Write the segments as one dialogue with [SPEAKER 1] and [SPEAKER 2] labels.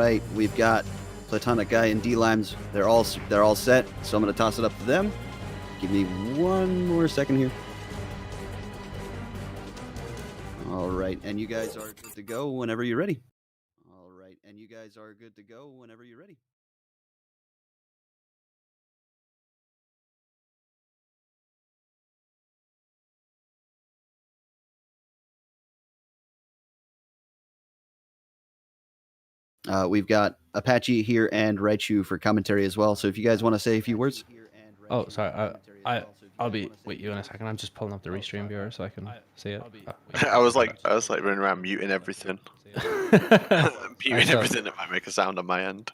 [SPEAKER 1] right, we've got Platonic Guy and D-Limes. They're all set, so I'm going to toss it up to them. Give me one more second here. All right, and you guys are good to go whenever you're ready. All right, and you guys are good to go whenever you're ready. We've got Apache here and Raichu for commentary as well. So if you guys want to say a few words.
[SPEAKER 2] Oh, sorry. I'll be with you in a second. I'm just pulling up the restream viewer so I can see it.
[SPEAKER 3] I was like running around muting everything. Muting everything that might make a sound on my end.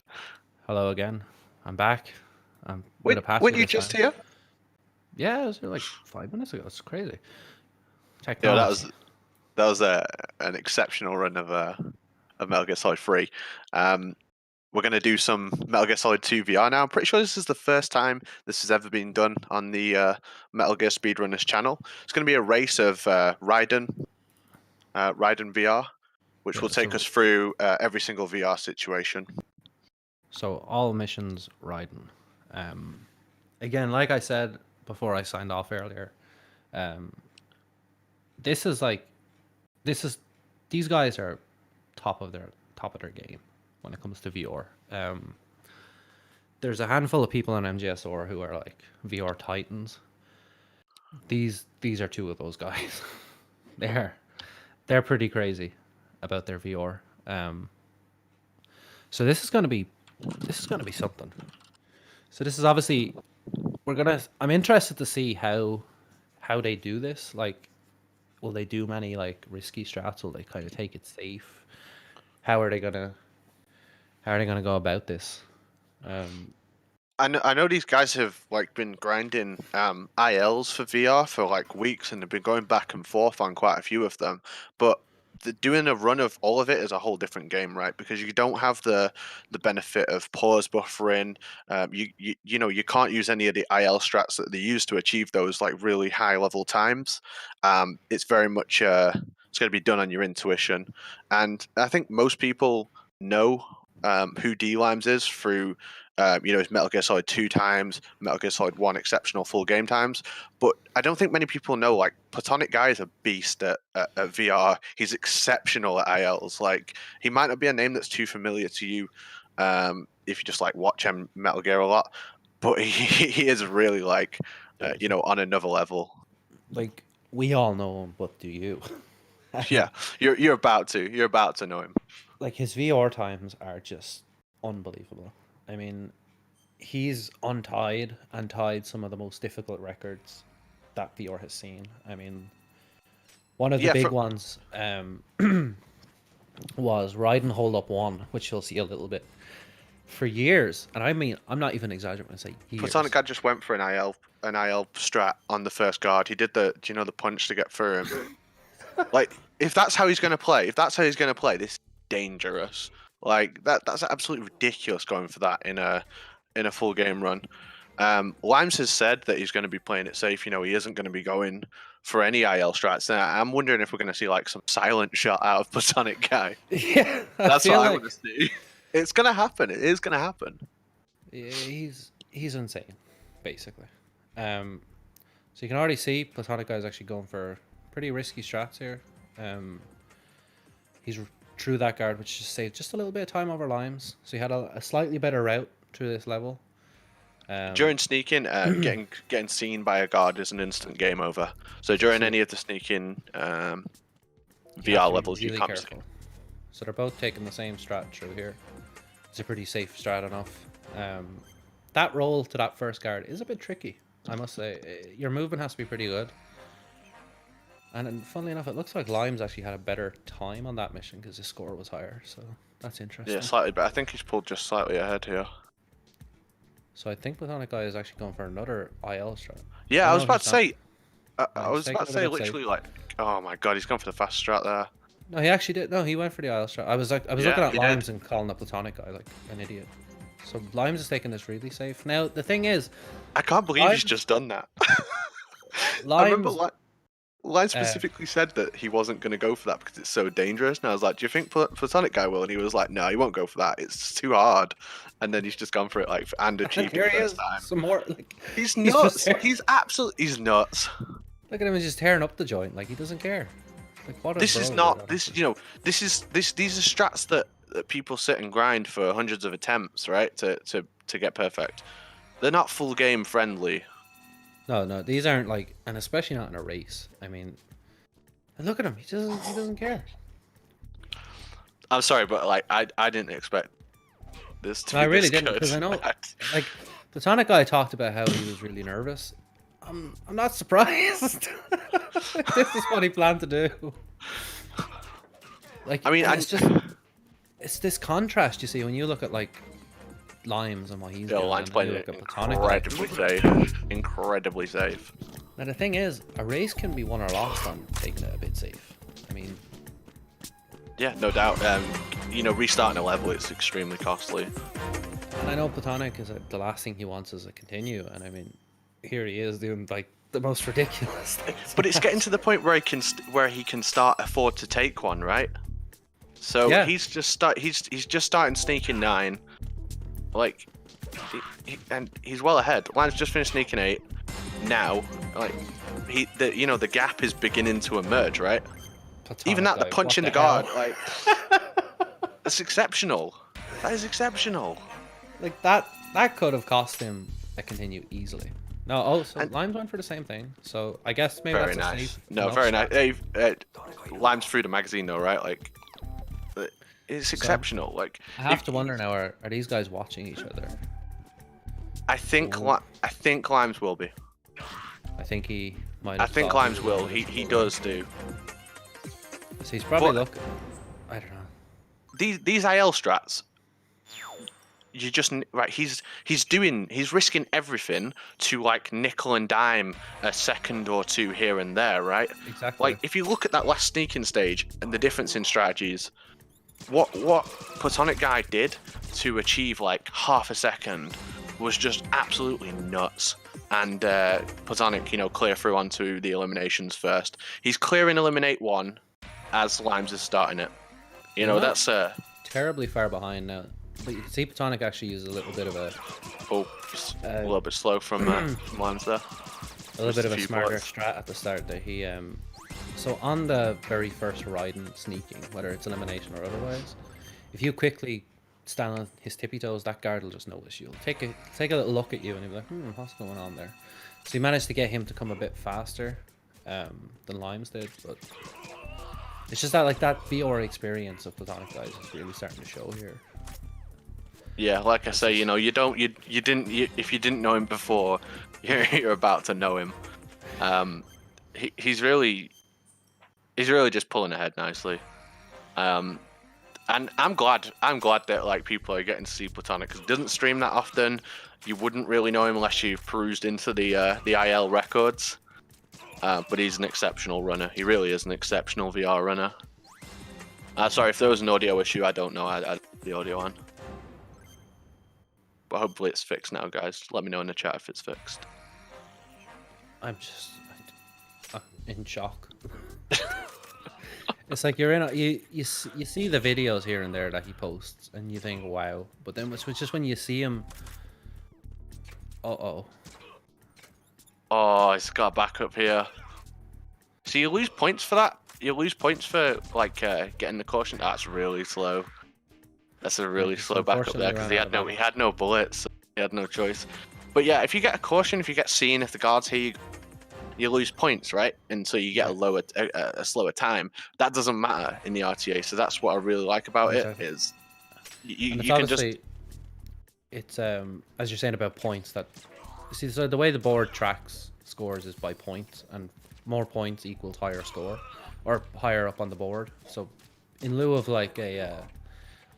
[SPEAKER 2] Hello again. I'm back.
[SPEAKER 3] Wait, weren't you just here?
[SPEAKER 2] Yeah, I was here like 5 minutes ago. It's crazy.
[SPEAKER 3] Technology. Yeah, that was an exceptional run of Metal Gear Solid 3. We're going to do some Metal Gear Solid 2 VR now. I'm pretty sure this is the first time this has ever been done on the Metal Gear Speedrunners channel. It's going to be a race of Raiden VR, which will take us through every single VR situation.
[SPEAKER 2] So all missions Raiden. Again, like I said before I signed off earlier, these guys are top of their game when it comes to VR. There's a handful of people in MGSR who are like VR titans. These are two of those guys. They're pretty crazy about their VR. So this is gonna be something. So this is obviously I'm interested to see how they do this. Like, will they do many like risky strats? Will they kind of take it safe? How are they gonna go about this?
[SPEAKER 3] I know these guys have like been grinding ILs for VR for like weeks, and they've been going back and forth on quite a few of them. But doing a run of all of it is a whole different game, right? Because you don't have the benefit of pause buffering. You can't use any of the IL strats that they use to achieve those like really high level times. It's very much it's going to be done on your intuition, and I think most people know who D-Limes is through his Metal Gear Solid 2 times, Metal Gear Solid 1 exceptional full game times. But I don't think many people know, like, Platonic Guy is a beast at VR. He's exceptional at ILs. Like, he might not be a name that's too familiar to you if you just, like, watch him Metal Gear a lot. But he is really, like, on another level.
[SPEAKER 2] Like, we all know him, but do you?
[SPEAKER 3] Yeah, you're about to. You're about to know him.
[SPEAKER 2] Like, his VR times are just unbelievable. I mean, he's untied and tied some of the most difficult records that VR has seen. I mean, one of the big ones was Raiden Hold Up 1, which you'll see a little bit. For years, and I mean, I'm not even exaggerating when I say years.
[SPEAKER 3] Platonic Guy just went for an IL strat on the first guard. He did the punch to get through him. Like, if that's how he's going to play, this is dangerous. Like, that's absolutely ridiculous going for that in a full game run. Limes has said that he's going to be playing it safe. He isn't going to be going for any IL strats. Now, I'm wondering if we're going to see like some silent shot out of Platonic Guy.
[SPEAKER 2] Yeah,
[SPEAKER 3] that's what I want to see. It's going to happen. It is going to happen.
[SPEAKER 2] Yeah, he's insane, basically. So you can already see Platonic Guy is actually going for pretty risky strats here. He's through that guard, which just saved just a little bit of time over Limes. So he had a slightly better route through this level.
[SPEAKER 3] During sneaking, getting seen by a guard is an instant game over. So during any of the sneaking VR levels, you can't be seen.
[SPEAKER 2] So they're both taking the same strat through here. It's a pretty safe strat enough. That roll to that first guard is a bit tricky, I must say. Your movement has to be pretty good. And funnily enough, it looks like Limes actually had a better time on that mission because his score was higher. So that's interesting.
[SPEAKER 3] Yeah, slightly, but I think he's pulled just slightly ahead here.
[SPEAKER 2] So I think Platonic Guy is actually going for another IL strat.
[SPEAKER 3] Yeah, I was about to say. I was about to say literally like, oh my god, he's gone for the fast strat there.
[SPEAKER 2] No, he actually did. No, he went for the IL strat. I was looking at Limes and calling the Platonic Guy like an idiot. So Limes is taking this really safe. Now the thing is,
[SPEAKER 3] I can't believe he's just done that.
[SPEAKER 2] Limes,
[SPEAKER 3] Line specifically said that he wasn't going to go for that because it's so dangerous. And I was like, do you think Platonic guy will? And he was like, no, he won't go for that. It's too hard. And then he's just gone for it and achieved
[SPEAKER 2] Here
[SPEAKER 3] it
[SPEAKER 2] he
[SPEAKER 3] first
[SPEAKER 2] is.
[SPEAKER 3] time.
[SPEAKER 2] Some more. Like,
[SPEAKER 3] He's
[SPEAKER 2] just
[SPEAKER 3] nuts.
[SPEAKER 2] there.
[SPEAKER 3] He's nuts.
[SPEAKER 2] Look at him, he's just tearing up the joint. Like he doesn't care. Like what?
[SPEAKER 3] This is not this. These are strats that people sit and grind for hundreds of attempts, right? To get perfect. They're not full game friendly.
[SPEAKER 2] No, these aren't like, and especially not in a race. I mean, and look at him. He doesn't care.
[SPEAKER 3] I'm sorry, but like I didn't expect this to.
[SPEAKER 2] I
[SPEAKER 3] be
[SPEAKER 2] really
[SPEAKER 3] this
[SPEAKER 2] didn't,
[SPEAKER 3] good.
[SPEAKER 2] because I know, like, the Tonic guy talked about how he was really nervous. I'm not surprised. This is what he planned to do. Like,
[SPEAKER 3] I mean,
[SPEAKER 2] it's this contrast you see when you look at like Limes and what he's doing.
[SPEAKER 3] Lime's
[SPEAKER 2] And
[SPEAKER 3] playing
[SPEAKER 2] you
[SPEAKER 3] it
[SPEAKER 2] look at Platonic.
[SPEAKER 3] incredibly safe.
[SPEAKER 2] Now the thing is, a race can be won or lost on taking it a bit safe. I mean,
[SPEAKER 3] Yeah, no doubt. Restarting a level, it's extremely costly.
[SPEAKER 2] and I know Platonic is the last thing he wants is a continue, and I mean, here he is doing like the most ridiculous things.
[SPEAKER 3] But it's getting to the point where he can start afford to take one, right? So
[SPEAKER 2] Yeah.
[SPEAKER 3] he's just starting sneaking 9, like, and he's well ahead. Line's just finished sneaking 8. Now, like, the gap is beginning to emerge, right?
[SPEAKER 2] Platonic
[SPEAKER 3] Even that, the
[SPEAKER 2] guy,
[SPEAKER 3] punch
[SPEAKER 2] what
[SPEAKER 3] in the
[SPEAKER 2] hell?
[SPEAKER 3] guard, like, that's exceptional. That is exceptional.
[SPEAKER 2] Like that could have cost him a continue easily. No, so Limes went for the same thing. So I guess maybe
[SPEAKER 3] Very
[SPEAKER 2] that's a
[SPEAKER 3] nice.
[SPEAKER 2] safe
[SPEAKER 3] No,
[SPEAKER 2] enough
[SPEAKER 3] very nice.
[SPEAKER 2] strat.
[SPEAKER 3] Hey, Lime's through the magazine though, right? Like, it's exceptional. Like,
[SPEAKER 2] I have to wonder now: are these guys watching each other?
[SPEAKER 3] I think Limes will be.
[SPEAKER 2] I think he might.
[SPEAKER 3] I
[SPEAKER 2] Have
[SPEAKER 3] think
[SPEAKER 2] thought
[SPEAKER 3] Limes
[SPEAKER 2] was
[SPEAKER 3] will.
[SPEAKER 2] gonna
[SPEAKER 3] He
[SPEAKER 2] go
[SPEAKER 3] does do.
[SPEAKER 2] So he's probably
[SPEAKER 3] But-
[SPEAKER 2] looking. I don't know.
[SPEAKER 3] These IL strats. You just right. He's risking everything to like nickel and dime a second or two here and there, right?
[SPEAKER 2] Exactly.
[SPEAKER 3] Like if you look at that last sneaking stage and the difference in strategies, what Platonic guy did to achieve like half a second was just absolutely nuts. And Platonic, clear through onto the eliminations first. He's clearing eliminate 1 as Limes is starting it.
[SPEAKER 2] Yeah.
[SPEAKER 3] That's
[SPEAKER 2] terribly far behind now. But you can see Platonic actually uses a little bit of a
[SPEAKER 3] just a little bit slow from Limes there.
[SPEAKER 2] little bit of a
[SPEAKER 3] few
[SPEAKER 2] smarter
[SPEAKER 3] bullets.
[SPEAKER 2] strat at the start there. He so on the very first Raiden sneaking, whether it's elimination or otherwise, if you quickly stand on his tippy toes, that guard will just notice you. Take a little look at you and he'll be like, what's going on there? So he managed to get him to come a bit faster than Limes did, but it's just that like that VR experience of Platonic guys is really starting to show here.
[SPEAKER 3] Yeah, like I say, if you didn't know him before, you're about to know him. He's really just pulling ahead nicely. And I'm glad that like people are getting to see Platonic because he doesn't stream that often. You wouldn't really know him unless you perused into the IL records. But he's an exceptional runner. He really is an exceptional VR runner. Sorry if there was an audio issue. I don't know. I had the audio on. But hopefully it's fixed now, guys. Let me know in the chat if it's fixed.
[SPEAKER 2] I'm just in shock. It's like you're in you see the videos here and there that he posts and you think wow, but then it's just when you see him. Oh,
[SPEAKER 3] he's got back up here. So you lose points for that. You lose points for like getting the caution. That's really slow. That's a really slow backup there because he had no bullets. So he had no choice. But yeah, if you get a caution, if you get seen, if the guards hear you lose points, right? And so you get a slower time. That doesn't matter in the RTA. So that's what I really like about it is you can just.
[SPEAKER 2] It's as you're saying about points that see. So the way the board tracks scores is by points, and more points equals higher score, or higher up on the board. So in lieu of like a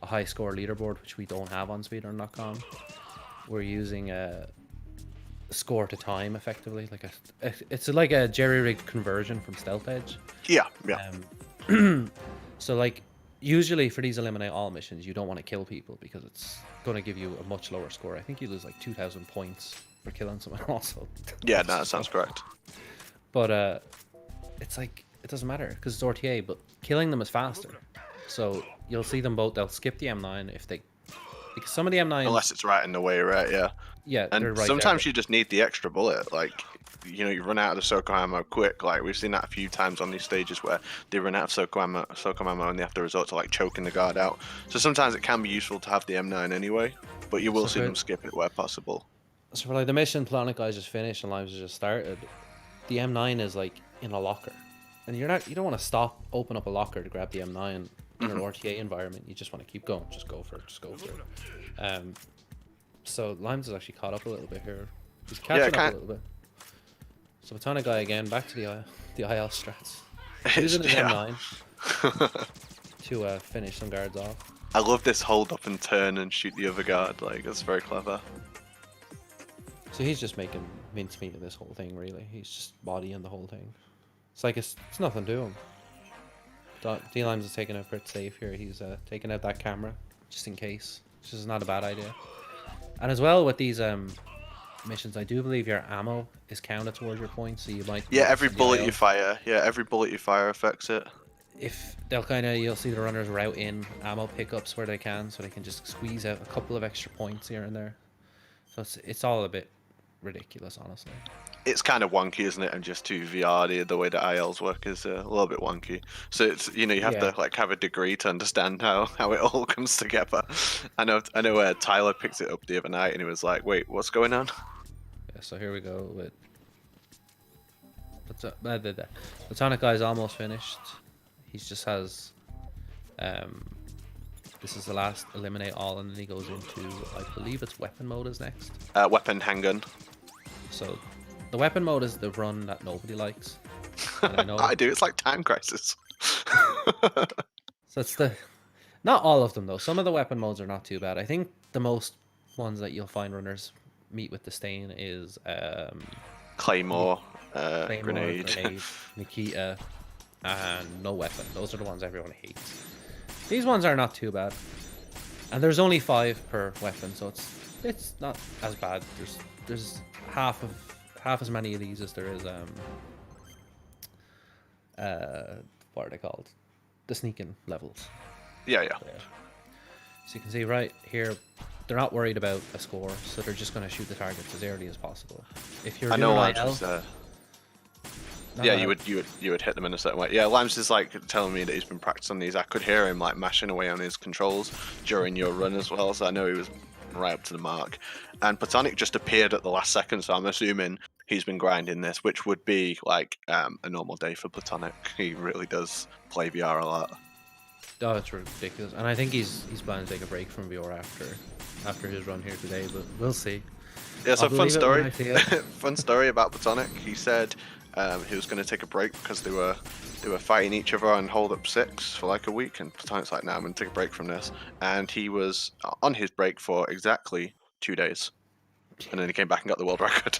[SPEAKER 2] high score leaderboard, which we don't have on speedrun.com, we're using a score to time effectively, like it's like a jerry-rigged conversion from Stealth Edge.
[SPEAKER 3] Yeah.
[SPEAKER 2] So like usually for these eliminate all missions, you don't want to kill people because it's going to give you a much lower score. I think you lose like 2,000 points for killing someone also.
[SPEAKER 3] Yeah, no, that sounds correct.
[SPEAKER 2] But it's like it doesn't matter because it's RTA, but killing them is faster. So you'll see them both. They'll skip the M9 if they, because some of the M9s,
[SPEAKER 3] Unless it's right in the way, right? Yeah.
[SPEAKER 2] yeah, they're
[SPEAKER 3] And
[SPEAKER 2] right
[SPEAKER 3] sometimes
[SPEAKER 2] there.
[SPEAKER 3] you just need the extra bullet. Like, you know, you run out of the Soko ammo quick. Like, we've seen that a few times on these stages where they run out of Soko ammo and they have to resort to, like, choking the guard out. So sometimes it can be useful to have the M9 anyway, but you will
[SPEAKER 2] So
[SPEAKER 3] see
[SPEAKER 2] for-
[SPEAKER 3] them skip it where possible.
[SPEAKER 2] So for like the mission Platonic guys just finished and Limes has just started, the M9 is like in a locker, and you don't want to stop, open up a locker to grab the M9 in an RTA environment. You just want to keep going, just go for it. So Limes has actually caught up a little bit here. He's catching up a little bit. So Platonic guy again, back to the IL strats. Using his M9 to finish some guards off.
[SPEAKER 3] I love this hold up and turn and shoot the other guard. Like, that's very clever.
[SPEAKER 2] So he's just making mincemeat of this whole thing, really. He's just bodying the whole thing. It's like it's nothing to him. D-Limes is taking a crit safe here. He's taking out that camera, just in case. Which is not a bad idea. And as well with these missions, I do believe your ammo is counted towards your points, so you might...
[SPEAKER 3] Yeah, every bullet you fire. Yeah, every bullet you fire affects it.
[SPEAKER 2] If they'll you'll see the runners route in ammo pickups where they can, so they can just squeeze out a couple of extra points here and there. So it's all a bit ridiculous, honestly.
[SPEAKER 3] It's kind of wonky, isn't it? And just to VR, the way that ILs work is a little bit wonky. So it's, you know, you have to like have a degree to understand how it all comes together. I know Tyler picked it up the other night and he was like, "Wait, what's going on?"
[SPEAKER 2] Yeah, so here we go with the Platonic guy's almost finished. He just has this is the last eliminate all, and then he goes into, I believe it's weapon mode is next.
[SPEAKER 3] Weapon handgun.
[SPEAKER 2] So the weapon mode is the run that nobody likes. And I know
[SPEAKER 3] I do. It's like Time Crisis.
[SPEAKER 2] So it's not all of them though. Some of the weapon modes are not too bad. I think the most ones that you'll find runners meet with disdain is
[SPEAKER 3] Claymore,
[SPEAKER 2] Claymore,
[SPEAKER 3] grenade.
[SPEAKER 2] Nikita, and no weapon. Those are the ones everyone hates. These ones are not too bad, and there's only 5 per weapon, so it's not as bad. There's half as many of these as there is what are they called? The sneaking levels.
[SPEAKER 3] Yeah.
[SPEAKER 2] So you can see right here, they're not worried about a score, so they're just going to shoot the targets as early as possible. If you're doing IL,
[SPEAKER 3] yeah, you would hit them in a certain way. Yeah, Limes is like telling me that he's been practicing these. I could hear him like mashing away on his controls during your run as well, so I know he was right up to the mark. And Platonic just appeared at the last second, so I'm assuming he's been grinding this, which would be like a normal day for Platonic. He really does play VR a lot.
[SPEAKER 2] Oh, it's ridiculous. And I think he's planning to take a break from VR after his run here today, but we'll see.
[SPEAKER 3] Yeah, so fun story.
[SPEAKER 2] Fun
[SPEAKER 3] Fun story about Platonic. He said he was going to take a break because they were fighting each other on hold up 6 for like a week, and Platonic's like, "No, I'm going to take a break from this." And he was on his break for exactly 2 days, and then he came back and got the world record.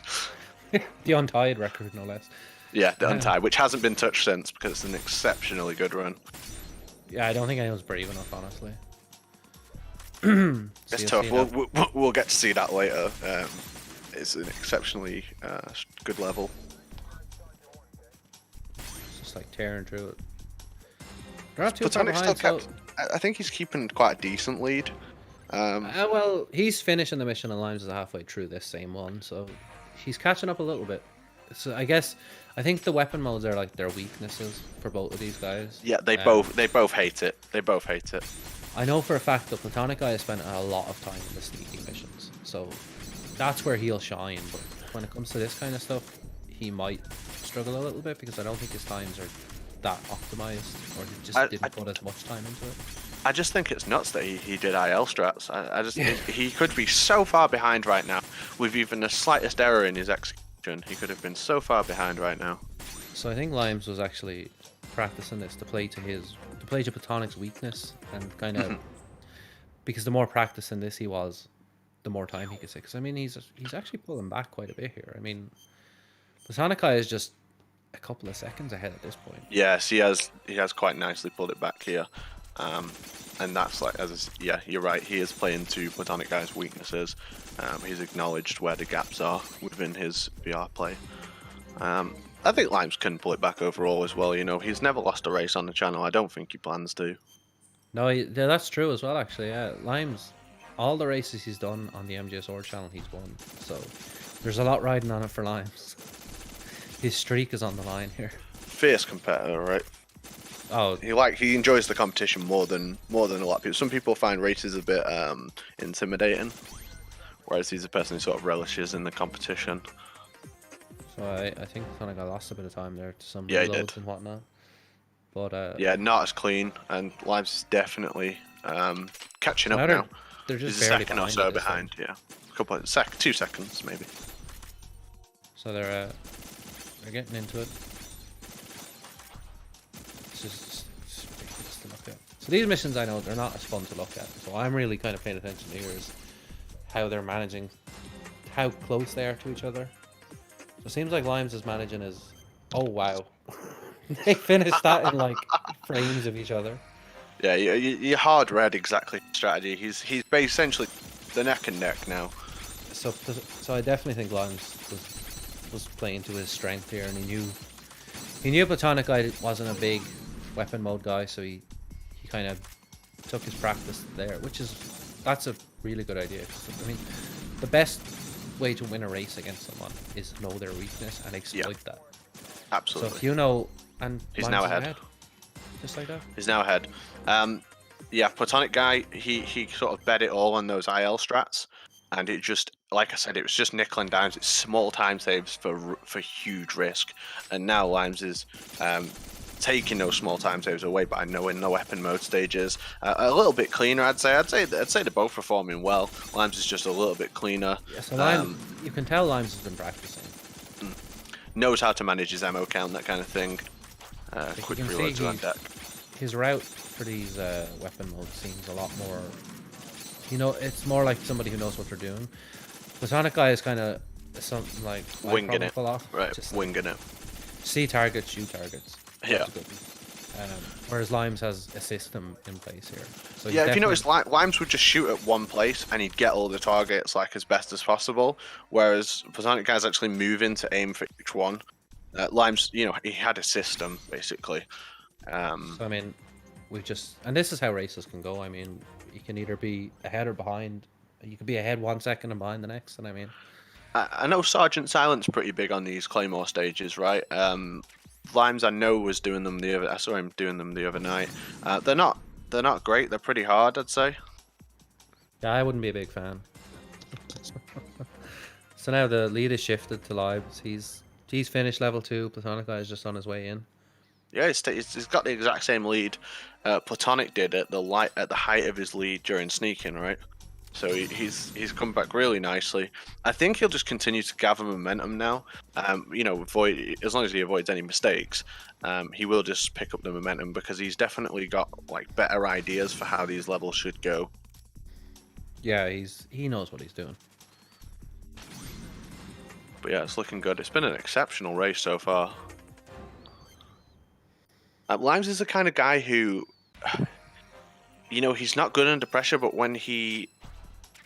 [SPEAKER 2] The untied record, no less.
[SPEAKER 3] Yeah, the untied, which hasn't been touched since because it's an exceptionally good run.
[SPEAKER 2] Yeah, I don't think anyone's brave enough, honestly.
[SPEAKER 3] It's tough. We'll get to see that later. It's an exceptionally good level.
[SPEAKER 2] It's just like tearing through it. They're not too far
[SPEAKER 3] Platonic
[SPEAKER 2] behind,
[SPEAKER 3] still kept. I think he's keeping quite a decent lead.
[SPEAKER 2] Well, he's finishing the mission and Limes is halfway through this same one, so he's catching up a little bit. So I think the weapon modes are like their weaknesses for both of these guys.
[SPEAKER 3] Yeah, they both hate it. They both hate it.
[SPEAKER 2] I know for a fact the Platonic guy has spent a lot of time in the sneaking missions, so that's where he'll shine. But when it comes to this kind of stuff, he might struggle a little bit because I don't think his times are that optimized, or he just didn't put as much time into it.
[SPEAKER 3] I just think it's nuts that he did IL strats. I just he could be so far behind right now with even the slightest error in his execution. He could have been so far behind right now.
[SPEAKER 2] So I think Limes was actually practicing this to play to Platonic's weakness, and kind of because the more practice in this he was, the more time he could say. Because I mean, he's actually pulling back quite a bit here. I mean, Platonic is just a couple of seconds ahead at this point.
[SPEAKER 3] Yes, he has quite nicely pulled it back here. And that's like, yeah, you're right. He is playing to Platonic guy's weaknesses. He's acknowledged where the gaps are within his VR play. I think Limes can pull it back overall as well. You know, he's never lost a race on the channel. I don't think he plans to.
[SPEAKER 2] No, yeah, that's true as well. Actually, yeah, Limes, all the races he's done on the MGSR channel, he's won. So there's a lot riding on it for Limes. His streak is on the line here.
[SPEAKER 3] Fierce competitor, right?
[SPEAKER 2] Oh,
[SPEAKER 3] He enjoys the competition more than a lot of people. Some people find races a bit intimidating, whereas he's a person who sort of relishes in the competition.
[SPEAKER 2] so I think kind of got lost a bit of time there to some
[SPEAKER 3] Yeah, he
[SPEAKER 2] reloads
[SPEAKER 3] did.
[SPEAKER 2] and whatnot. But
[SPEAKER 3] Yeah, not as clean, and Limes is definitely catching up now.
[SPEAKER 2] They're just
[SPEAKER 3] He's a
[SPEAKER 2] barely
[SPEAKER 3] second or
[SPEAKER 2] behind
[SPEAKER 3] so
[SPEAKER 2] at this
[SPEAKER 3] behind.
[SPEAKER 2] stage.
[SPEAKER 3] Yeah, a couple of 2 seconds maybe.
[SPEAKER 2] So they're getting into it. It's just ridiculous to look at. So these missions, I know they're not as fun to look at. So I'm really kind of paying attention here is how they're managing, how close they are to each other. So it seems like Limes is managing as, oh wow, they finished that in like frames of each other.
[SPEAKER 3] Yeah, you hard read exactly the strategy. He's essentially the neck and neck now.
[SPEAKER 2] So I definitely think Limes was playing to his strength here, and he knew Platonic Guy wasn't a big weapon mode guy, so he kind of took his practice there, that's a really good idea. I mean, the best way to win a race against someone is know their weakness and exploit that.
[SPEAKER 3] Absolutely.
[SPEAKER 2] So if you know, and
[SPEAKER 3] He's
[SPEAKER 2] Limes
[SPEAKER 3] now
[SPEAKER 2] is
[SPEAKER 3] ahead.
[SPEAKER 2] just like that.
[SPEAKER 3] He's now ahead. Yeah, Platonic Guy, he sort of bet it all on those IL strats, and it just, like I said, it was just nickel and dimes. It's small time saves for huge risk, and now Limes is taking those small time saves away by knowing the weapon mode stages. A little bit cleaner, I'd say. I'd say they're both performing well. Limes is just a little bit cleaner.
[SPEAKER 2] Yeah, so Limes, you can tell Limes has been practicing.
[SPEAKER 3] Knows how to manage his ammo count, that kind of thing.
[SPEAKER 2] Like
[SPEAKER 3] Quick
[SPEAKER 2] you can
[SPEAKER 3] reloads
[SPEAKER 2] see
[SPEAKER 3] on deck.
[SPEAKER 2] his route for these weapon modes seems a lot more, you know, it's more like somebody who knows what they're doing. Platonic Guy is kind of something like
[SPEAKER 3] Winging it.
[SPEAKER 2] a lot.
[SPEAKER 3] Right,
[SPEAKER 2] Just
[SPEAKER 3] winging it.
[SPEAKER 2] see targets, shoot targets.
[SPEAKER 3] Yeah.
[SPEAKER 2] That's a good one. Whereas Limes has a system in place here. So
[SPEAKER 3] Yeah, if you
[SPEAKER 2] definitely-
[SPEAKER 3] notice, Limes would just shoot at one place and he'd get all the targets like as best as possible, whereas Platonic Guy's actually moving to aim for each one. Limes, you know, he had a system basically.
[SPEAKER 2] So I mean, and this is how races can go. I mean, you can either be ahead or behind. You could be ahead 1 second and behind the next. And I mean,
[SPEAKER 3] I know Sergeant Silent's pretty big on these Claymore stages, right? Limes, I know, was doing them I saw him doing them the other night. They're not great. They're pretty hard, I'd say.
[SPEAKER 2] yeah, I wouldn't be a big fan. So now the lead is shifted to Limes. He's finished level 2. Platonic Guy is just on his way in.
[SPEAKER 3] Yeah, he's got the exact same lead Platonic did at the height of his lead during sneaking, right? So he's come back really nicely. I think he'll just continue to gather momentum now. You know, as long as he avoids any mistakes, he will just pick up the momentum because he's definitely got like better ideas for how these levels should go.
[SPEAKER 2] Yeah, he knows what he's doing.
[SPEAKER 3] But yeah, it's looking good. It's been an exceptional race so far. Limes is the kind of guy who, you know, he's not good under pressure, but when he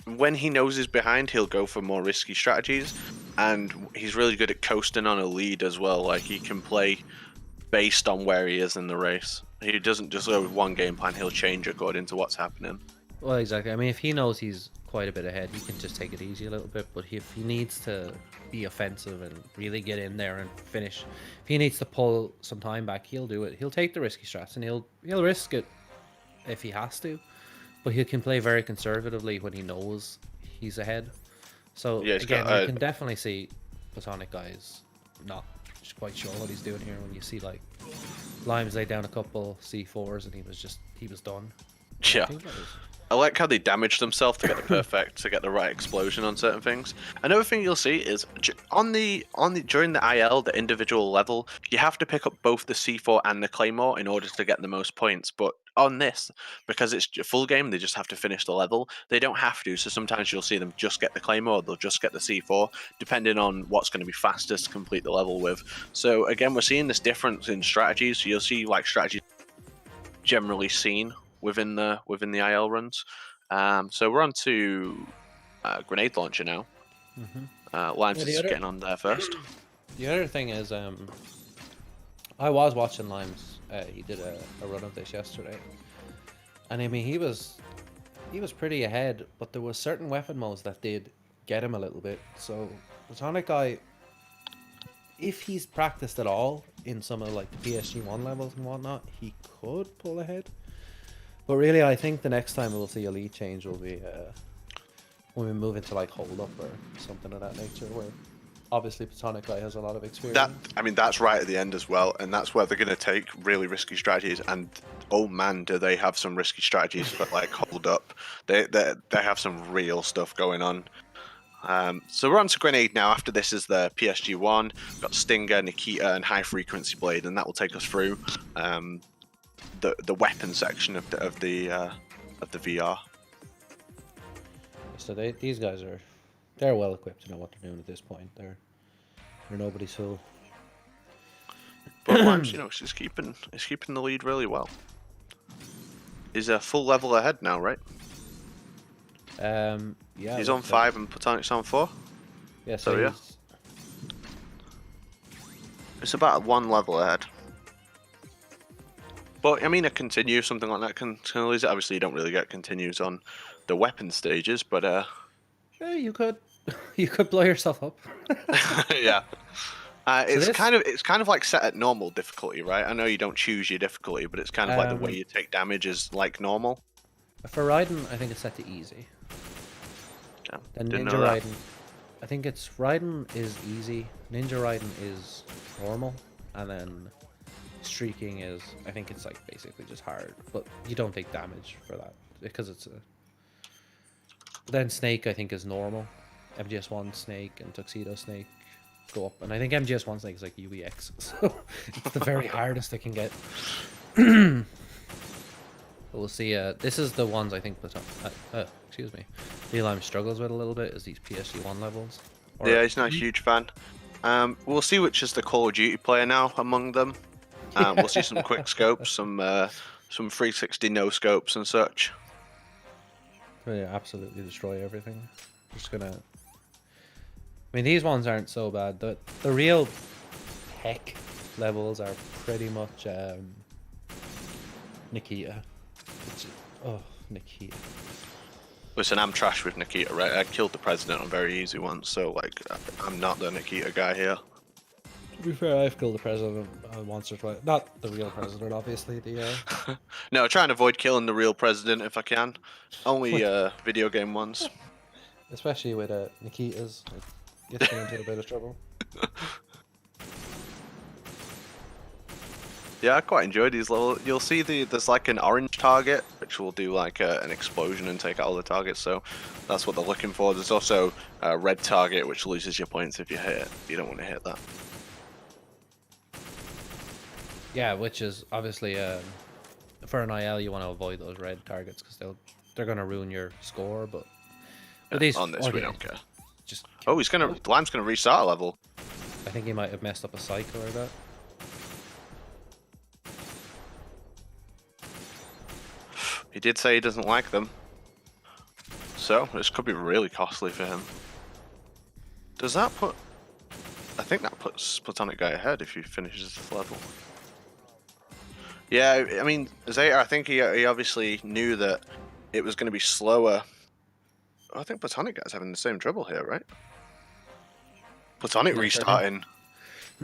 [SPEAKER 3] knows he's behind, he'll go for more risky strategies, and he's really good at coasting on a lead as well. Like, he can play based on where he is in the race. He doesn't just go with one game plan, he'll change according to what's happening.
[SPEAKER 2] Well, exactly. I mean, if he knows he's quite a bit ahead, he can just take it easy a little bit. But if he needs to be offensive and really get in there and finish, if he needs to pull some time back, he'll do it. He'll take the risky strats and he'll risk it if he has to. But he can play very conservatively when he knows he's ahead. So
[SPEAKER 3] yeah,
[SPEAKER 2] again, you can definitely see Platonic Guy's not quite sure what he's doing here. When you see like Limes laid down a couple C4s and he was done. And
[SPEAKER 3] Yeah.
[SPEAKER 2] I think that was,
[SPEAKER 3] I like how they damage themselves to get the to get the right explosion on certain things. Another thing you'll see is during the IL, the individual level, you have to pick up both the C4 and the Claymore in order to get the most points. But on this, because it's a full game, they just have to finish the level. They don't have to, so sometimes you'll see them just get the Claymore, they'll just get the C4, depending on what's going to be fastest to complete the level with. So again, we're seeing this difference in strategies. So you'll see like strategies generally seen within the IL runs. So we're on to grenade launcher now. Limes is getting on there first.
[SPEAKER 2] The other thing is, I was watching Limes. He did a run of this yesterday, and I mean he was pretty ahead, but there was certain weapon modes that did get him a little bit. So Platonic Guy, if he's practiced at all in some of like the PSG1 levels and whatnot, he could pull ahead. But really, I think the next time we'll see a lead change will be when we move into like hold up or something of that nature, where obviously Platonic Guy has a lot of experience.
[SPEAKER 3] I mean, that's right at the end as well, and that's where they're going to take really risky strategies. And oh man, do they have some risky strategies for like hold up? They have some real stuff going on. So we're on to Grenade now. After this is the PSG1. We've got Stinger, Nikita, and High Frequency Blade, and that will take us through the weapon section of the VR.
[SPEAKER 2] So these guys they're well equipped to know what they're doing at this point. They're nobody's fool.
[SPEAKER 3] But Limes, you know, he's keeping the lead really well. He's a full level ahead now, right?
[SPEAKER 2] Yeah.
[SPEAKER 3] He's on 5 and Platonic's on 4.
[SPEAKER 2] Yeah,
[SPEAKER 3] so yeah. It's about 1 level ahead. But I mean, a continue, something like that can lose it. Obviously, you don't really get continues on the weapon stages, but
[SPEAKER 2] yeah, you could blow yourself up.
[SPEAKER 3] yeah. It's
[SPEAKER 2] this...
[SPEAKER 3] kind of like set at normal difficulty, right? I know you don't choose your difficulty, but it's kind of like the way you take damage is like normal.
[SPEAKER 2] For Raiden, I think it's set to easy.
[SPEAKER 3] Yeah,
[SPEAKER 2] then Ninja Raiden, I think it's Raiden is easy, Ninja Raiden is normal, and then streaking is, I think it's like basically just hard, but you don't take damage for that because it's a. Then Snake, I think, is normal. MGS1 Snake and Tuxedo Snake go up, and I think MGS1 Snake is like UEX, so it's the very hardest it can get. We'll see. This is the ones I think excuse me, Lime struggles with a little bit, is these PSG1 levels.
[SPEAKER 3] Yeah, he's not a huge fan. We'll see which is the Call of Duty player now among them. We'll see some quick scopes, some 360 no scopes and such.
[SPEAKER 2] Yeah, absolutely destroy everything. Just gonna. I mean, these ones aren't so bad. The real heck levels are pretty much Nikita. Nikita.
[SPEAKER 3] Listen, I'm trash with Nikita, right? I killed the president on very easy ones, so like I'm not the Nikita guy here.
[SPEAKER 2] To be fair, I've killed the president once or twice. Not the real president, obviously.
[SPEAKER 3] No, try and avoid killing the real president if I can. Only video game ones.
[SPEAKER 2] Especially with Nikita's, it gets me into a bit of trouble.
[SPEAKER 3] Yeah, I quite enjoy these levels. You'll see there's like an orange target, which will do like an explosion and take out all the targets, so that's what they're looking for. There's also a red target, which loses your points if you hit it. You don't want to hit that.
[SPEAKER 2] Yeah, which is obviously for an IL you want to avoid those red targets because they're gonna ruin your score. But
[SPEAKER 3] yeah, on this we don't care.
[SPEAKER 2] Just
[SPEAKER 3] Lime's gonna restart a level.
[SPEAKER 2] I think he might have messed up a cycle or that.
[SPEAKER 3] He did say he doesn't like them, so this could be really costly for him. Does that put? I think that puts Platonic Guy ahead if he finishes this level. Yeah, I mean, Zeta, I think he obviously knew that it was going to be slower. I think Platonic Guy's having the same trouble here, right? Platonic restarting.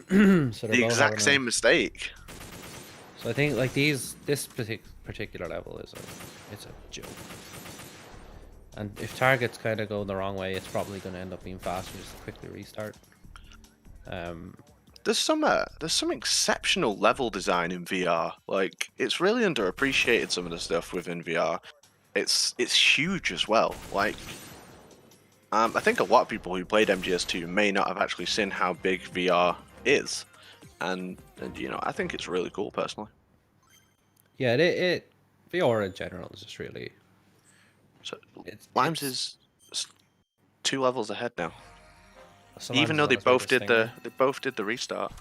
[SPEAKER 2] So
[SPEAKER 3] the exact same mistake.
[SPEAKER 2] So I think like this particular level is it's a joke. And if targets kind of go the wrong way, it's probably going to end up being faster just to quickly restart.
[SPEAKER 3] There's some exceptional level design in VR. Like, it's really underappreciated, some of the stuff within VR. It's huge as well. Like, I think a lot of people who played MGS2 may not have actually seen how big VR is, and you know, I think it's really cool personally.
[SPEAKER 2] Yeah, it VR in general is just really.
[SPEAKER 3] So Limes is 2 levels ahead now. Even though they both did the restart.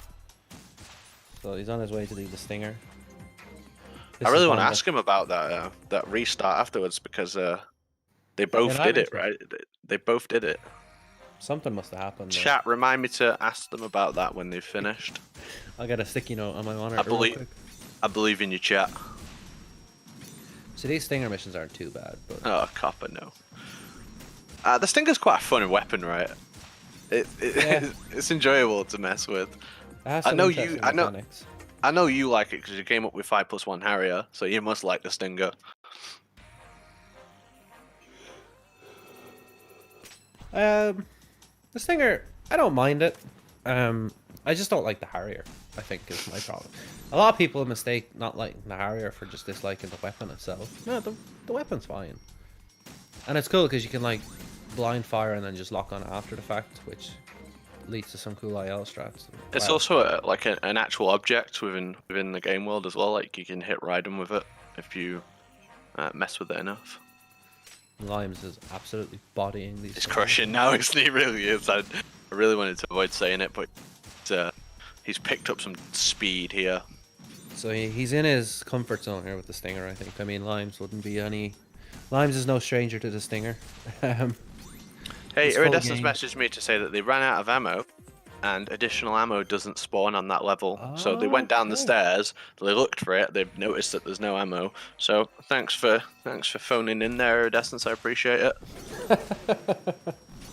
[SPEAKER 2] So he's on his way to do the stinger.
[SPEAKER 3] I really want to ask him about that restart afterwards because they both did it, right? They both did it.
[SPEAKER 2] Something must have happened. There.
[SPEAKER 3] Chat, remind me to ask them about that when they've finished.
[SPEAKER 2] I'll get a sticky note on my monitor real quick.
[SPEAKER 3] I believe in you, chat.
[SPEAKER 2] So these stinger missions aren't too bad, but
[SPEAKER 3] Oh, copper, no. The Stinger's quite a fun weapon, right? It's enjoyable to mess with.
[SPEAKER 2] it has
[SPEAKER 3] I
[SPEAKER 2] some
[SPEAKER 3] know
[SPEAKER 2] interesting
[SPEAKER 3] you. I know.
[SPEAKER 2] mechanics.
[SPEAKER 3] I know you like it because you came up with 5+1 Harrier, so you must like the Stinger.
[SPEAKER 2] The stinger, I don't mind it. I just don't like the Harrier, I think, is my problem. A lot of people mistake not liking the Harrier for just disliking the weapon itself. No, the weapon's fine. And it's cool because you can, like, blind fire and then just lock on after the fact, which leads to some cool IL strats.
[SPEAKER 3] It's
[SPEAKER 2] Wow.
[SPEAKER 3] also like an actual object within the game world as well. Like you can hit Raiden with it if you mess with it enough.
[SPEAKER 2] Limes is absolutely bodying these.
[SPEAKER 3] He's
[SPEAKER 2] things.
[SPEAKER 3] crushing now, isn't he? Really is. I really wanted to avoid saying it, but he's picked up some speed here.
[SPEAKER 2] So he's in his comfort zone here with the Stinger, I think. I mean, Limes wouldn't be any... Limes is no stranger to the Stinger.
[SPEAKER 3] Hey,
[SPEAKER 2] It's full
[SPEAKER 3] Iridescence
[SPEAKER 2] game.
[SPEAKER 3] messaged me to say that they ran out of ammo, and additional ammo doesn't spawn on that level. So they went down the
[SPEAKER 2] Okay.
[SPEAKER 3] stairs. They looked for it. They've noticed that there's no ammo. So thanks for phoning in there, Iridescence. I appreciate it.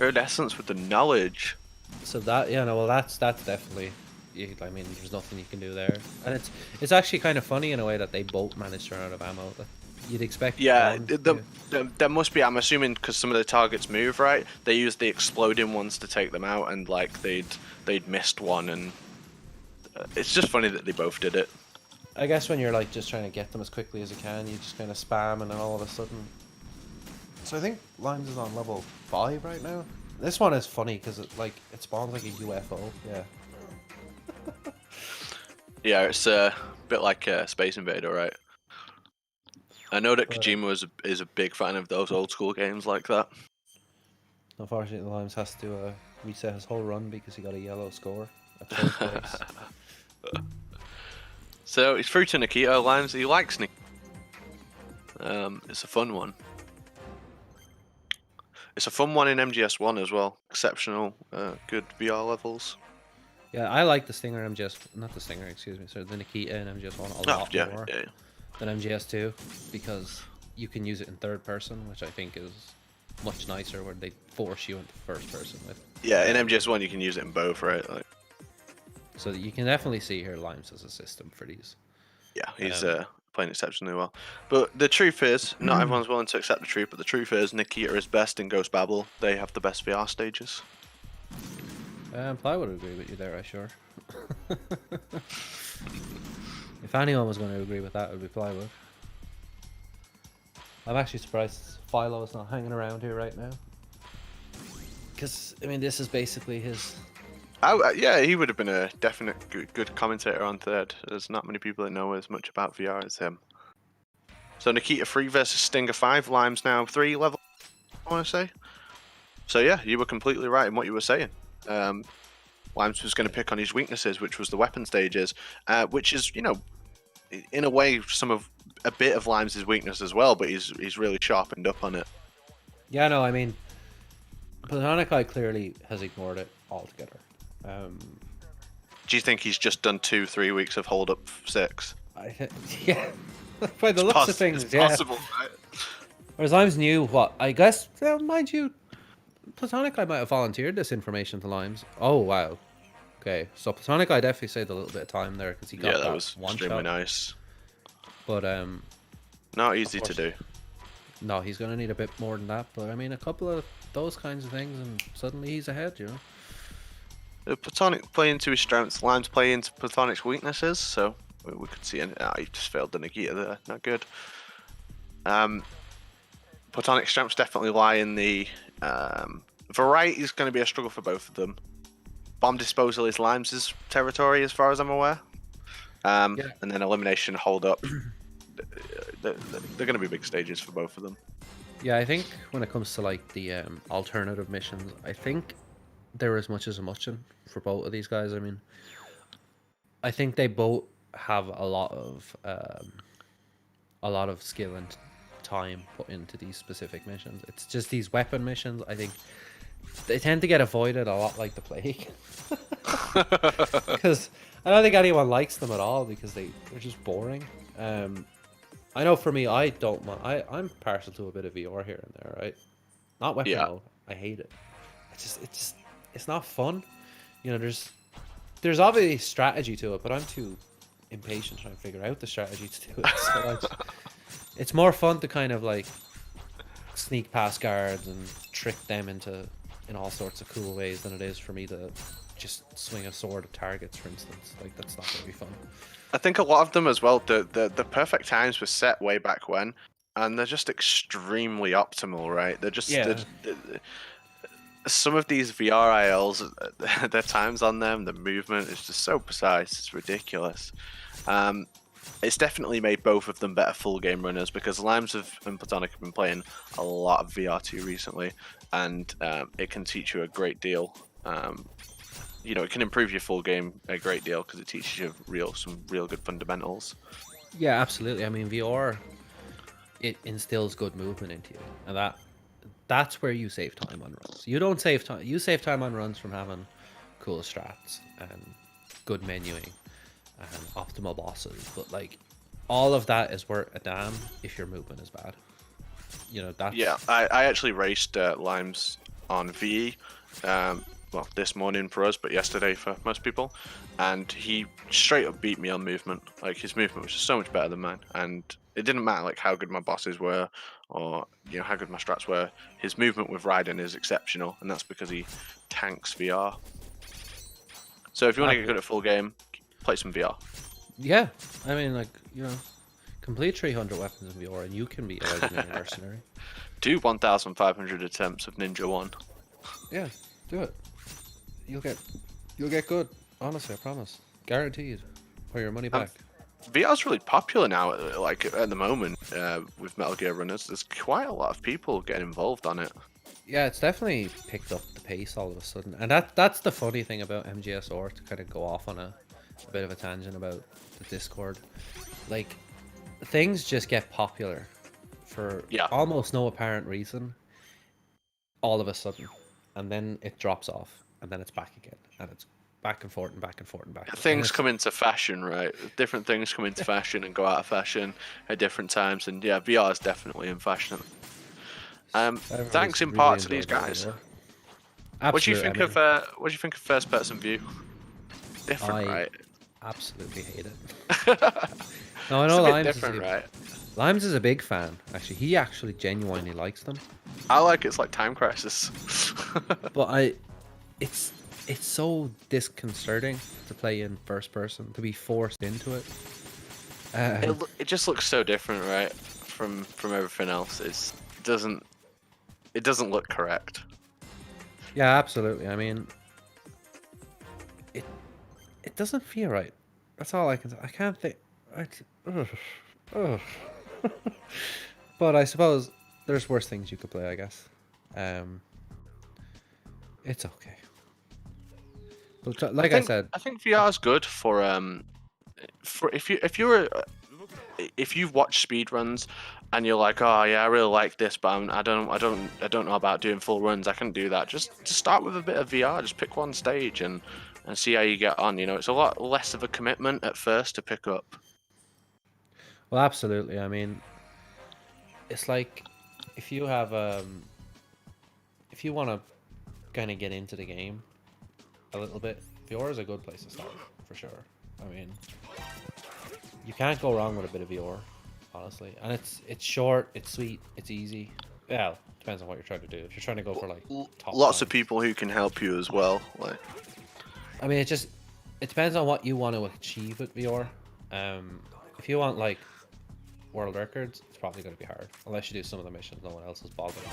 [SPEAKER 3] Iridescence with the knowledge.
[SPEAKER 2] So that, yeah, no, well, that's definitely... I mean, there's nothing you can do there. And it's actually kind of funny in a way that they both managed to run out of ammo. That you'd expect.
[SPEAKER 3] Yeah,
[SPEAKER 2] one
[SPEAKER 3] there must be. I'm assuming because some of the targets move, right? They use the exploding ones to take them out, and like they'd missed one, and it's just funny that they both did it.
[SPEAKER 2] I guess when you're like just trying to get them as quickly as you can, you just kind of spam, and then all of a sudden. So I think Limes is on level 5 right now. This one is funny because it spawns like a UFO. Yeah.
[SPEAKER 3] Yeah, it's a bit like Space Invader, right? I know that Kojima is a big fan of those old school games like that.
[SPEAKER 2] Unfortunately, Limes has to reset his whole run because he got a yellow score at third place.
[SPEAKER 3] So he's through to Nikita Limes. He likes Nikita. It's a fun one. It's a fun one in MGS1 as well. Exceptional, good VR levels.
[SPEAKER 2] Yeah, I like the Stinger not the Stinger, excuse me, sorry, the Nikita in MGS1 a lot more than MGS2 because you can use it in third person, which I think is much nicer where they force you into first person with.
[SPEAKER 3] Yeah, in MGS1 you can use it in both, right? Like,
[SPEAKER 2] so you can definitely see here Limes as a system for these.
[SPEAKER 3] yeah, he's playing exceptionally well. But the truth is, not everyone's willing to accept the truth, but the truth is Nikita is best in Ghost Babel. They have the best VR stages.
[SPEAKER 2] Plywood would agree with you there, I sure. If anyone was going to agree with that, it would be Plywood. I'm actually surprised Philo is not hanging around here right now. Because, I mean, this is basically his...
[SPEAKER 3] Yeah, he would have been a definite good commentator on third. There's not many people that know as much about VR as him. So Nikita 3 versus Stinger 5. Limes now 3 level, I want to say. So yeah, you were completely right in what you were saying. Limes was going to pick on his weaknesses, which was the weapon stages, which is, you know, in a way, a bit of Limes' weakness as well, but he's really sharpened up on it.
[SPEAKER 2] Yeah, no, I mean, Platonic Eye clearly has ignored it altogether.
[SPEAKER 3] Do you think he's just done 2-3 weeks of Hold Up 6?
[SPEAKER 2] Yeah, by the looks of things,
[SPEAKER 3] it's
[SPEAKER 2] yeah.
[SPEAKER 3] possible, right?
[SPEAKER 2] Whereas Limes knew what, I guess, well, mind you, Platonic Eye might have volunteered this information to Limes. Oh, wow. Okay, so Platonic Eye definitely saved a little bit of time there because he got
[SPEAKER 3] that was
[SPEAKER 2] one
[SPEAKER 3] extremely
[SPEAKER 2] shot.
[SPEAKER 3] nice.
[SPEAKER 2] But,
[SPEAKER 3] not easy to do.
[SPEAKER 2] No, he's going to need a bit more than that. But, I mean, a couple of those kinds of things and suddenly he's ahead, you know?
[SPEAKER 3] Platonic play into his strengths, Limes play into Platonic's weaknesses, so we could see he just failed the Nikita there, not good. Platonic's strengths definitely lie in the variety is going to be a struggle for both of them. Bomb disposal is Limes' territory as far as I'm aware. And then elimination, hold up. They're going to be big stages for both of them.
[SPEAKER 2] Yeah, I think when it comes to like the alternative missions, I think they're as much as a muchin for both of these guys. I mean, I think they both have a lot of skill and time put into these specific missions. It's just these weapon missions. I think they tend to get avoided a lot like the plague. Because I don't think anyone likes them at all because they're just boring. I know for me, I don't mind. I'm partial to a bit of VR here and there, right? Not weapon
[SPEAKER 3] Yeah.
[SPEAKER 2] mode. I hate it. It's not fun. You know, there's obviously strategy to it, but I'm too impatient trying to figure out the strategy to do it. So it's more fun to kind of like sneak past guards and trick them in all sorts of cool ways than it is for me to just swing a sword at targets, for instance. Like, that's not gonna be fun.
[SPEAKER 3] I think a lot of them as well, the perfect times were set way back when, and they're just extremely optimal, right? They're just some of these VR ILs, their times on them, the movement is just so precise, it's ridiculous. It's definitely made both of them better full game runners because Limes and Platonic have been playing a lot of VR2 recently, and it can teach you a great deal. You know, it can improve your full game a great deal because it teaches you some real good fundamentals.
[SPEAKER 2] Yeah, absolutely. I mean, VR, it instills good movement into you, and that's where you save time on runs. You don't save time. You save time on runs from having cool strats and good menuing and optimal bosses. But like, all of that is worth a damn if your movement is bad. You know, that's...
[SPEAKER 3] Yeah, I actually raced Limes on VE. Well, this morning for us, but yesterday for most people, and he straight up beat me on movement. Like, his movement was just so much better than mine, and it didn't matter like how good my bosses were or, you know, how good my strats were. His movement with Raiden is exceptional, and that's because he tanks VR. So if you want to get good at full game, play some VR.
[SPEAKER 2] Yeah, I mean, like, you know, complete 300 weapons in VR, and you can be a legendary mercenary.
[SPEAKER 3] Do 1,500 attempts of Ninja 1.
[SPEAKER 2] Yeah, do it. You'll get good. Honestly, I promise. Guaranteed. For your money back.
[SPEAKER 3] VR's really popular now. Like at the moment, with Metal Gear runners, there's quite a lot of people getting involved on it.
[SPEAKER 2] Yeah, it's definitely picked up the pace all of a sudden, and that's the funny thing about MGSR, to kind of go off on a bit of a tangent about the Discord. Like, things just get popular for almost no apparent reason, all of a sudden, and then it drops off. And then it's back again, and it's back and forth and back and forth and back.
[SPEAKER 3] Things come into fashion, right? Different things come into fashion and go out of fashion at different times, and yeah, VR is definitely in fashion. Thanks in part to these guys. What do you think of first-person view? Different, right?
[SPEAKER 2] Absolutely hate it. No, I know Limes is different,
[SPEAKER 3] right?
[SPEAKER 2] Limes is a big fan. Actually, he actually genuinely likes them.
[SPEAKER 3] I like it's like Time Crisis.
[SPEAKER 2] But it's so disconcerting to play in first person, to be forced into it.
[SPEAKER 3] It just looks so different, right, from everything else. It doesn't look correct.
[SPEAKER 2] Yeah, absolutely. I mean, it doesn't feel right. That's all I can say. I can't think. But I suppose there's worse things you could play, I guess. It's okay. But like I said,
[SPEAKER 3] I think VR is good for if you've watched speedruns and you're like, oh yeah, I really like this, but I don't know about doing full runs. I can do that. Just start with a bit of VR. Just pick one stage and see how you get on. You know, it's a lot less of a commitment at first to pick up.
[SPEAKER 2] Well, absolutely. I mean, it's like if you have if you want to kind of get into the game a little bit, VR is a good place to start for sure. I mean, you can't go wrong with a bit of VR, honestly. And it's short, it's sweet, it's easy. Well, depends on what you're trying to do. If you're trying to go for like
[SPEAKER 3] lots of people who can help you as well. Like,
[SPEAKER 2] I mean, it depends on what you want to achieve with VR. If you want like world records, it's probably going to be hard unless you do some of the missions no one else is bothering.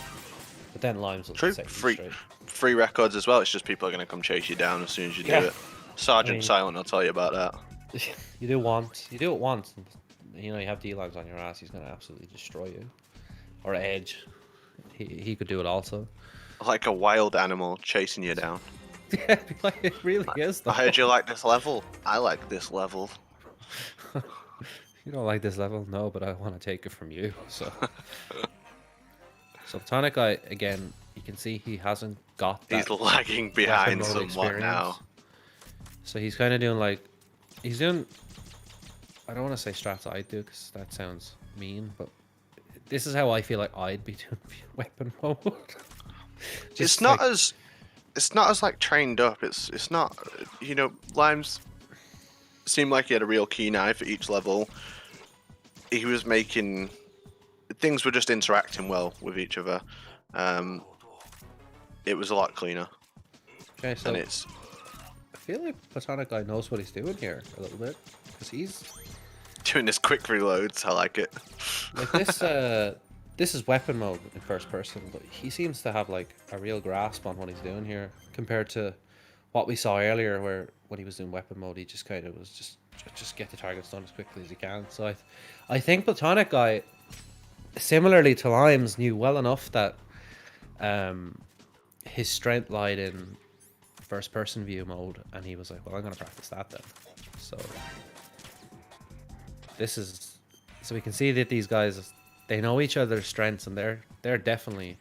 [SPEAKER 2] But then Limes will set you straight.
[SPEAKER 3] Free records as well. It's just people are going to come chase you down as soon as you do it. Sergeant Silent will tell you about that.
[SPEAKER 2] You do it once, and you know you have D-Limes on your ass. He's going to absolutely destroy you. Or Edge, he could do it also.
[SPEAKER 3] Like a wild animal chasing you down.
[SPEAKER 2] Yeah, it really is. Though.
[SPEAKER 3] I heard you like this level. I like this level.
[SPEAKER 2] You don't like this level? No, but I want to take it from you. So So Platonic Guy, again, you can see he hasn't got that
[SPEAKER 3] He's lagging
[SPEAKER 2] weapon
[SPEAKER 3] behind
[SPEAKER 2] mode
[SPEAKER 3] somewhat
[SPEAKER 2] experience.
[SPEAKER 3] now.
[SPEAKER 2] So he's kind of doing like, he's doing, I don't want to say strats I do because that sounds mean, but this is how I feel like I'd be doing weapon mode.
[SPEAKER 3] It's not as like trained up. It's not, you know, Limes seemed like he had a real keen eye for each level. He was making things were just interacting well with each other. It was a lot cleaner.
[SPEAKER 2] Okay, so
[SPEAKER 3] And it's
[SPEAKER 2] I feel like Platonic Guy knows what he's doing here a little bit because he's
[SPEAKER 3] doing this quick reloads. I like it.
[SPEAKER 2] like this. This is weapon mode in first person, but he seems to have like a real grasp on what he's doing here compared to what we saw earlier, where when he was doing weapon mode, he just kind of was just get the targets done as quickly as he can. So I think Platonic Guy, similarly to Limes, knew well enough that his strength lied in first person view mode, and he was like, well, I'm gonna practice that then. So this is so we can see that these guys, they know each other's strengths, and they're definitely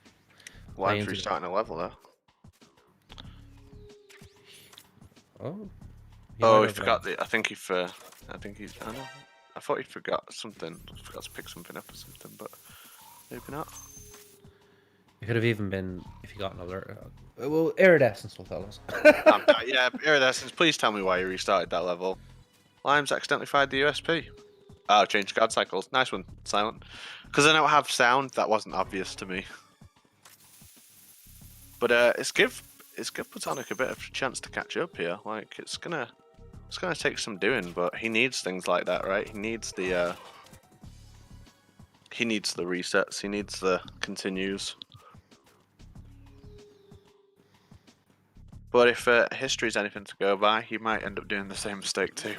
[SPEAKER 3] Limes
[SPEAKER 2] playing
[SPEAKER 3] restarting a level though.
[SPEAKER 2] Oh.
[SPEAKER 3] Oh, he forgot the. I think he's. I don't know. I thought he forgot something. Forgot to pick something up or something, but maybe not.
[SPEAKER 2] It could have even been if he got an alert. Well, Iridescence will tell us.
[SPEAKER 3] Yeah, Iridescence, please tell me why you restarted that level. Limes accidentally fired the USP. Oh, changed guard cycles. Nice one, Silent. Because I don't have sound, that wasn't obvious to me. But it's give Platonic a bit of a chance to catch up here. Like it's gonna take some doing, but he needs things like that, right? He needs the resets. He needs the continues. But if history's anything to go by, he might end up doing the same mistake too.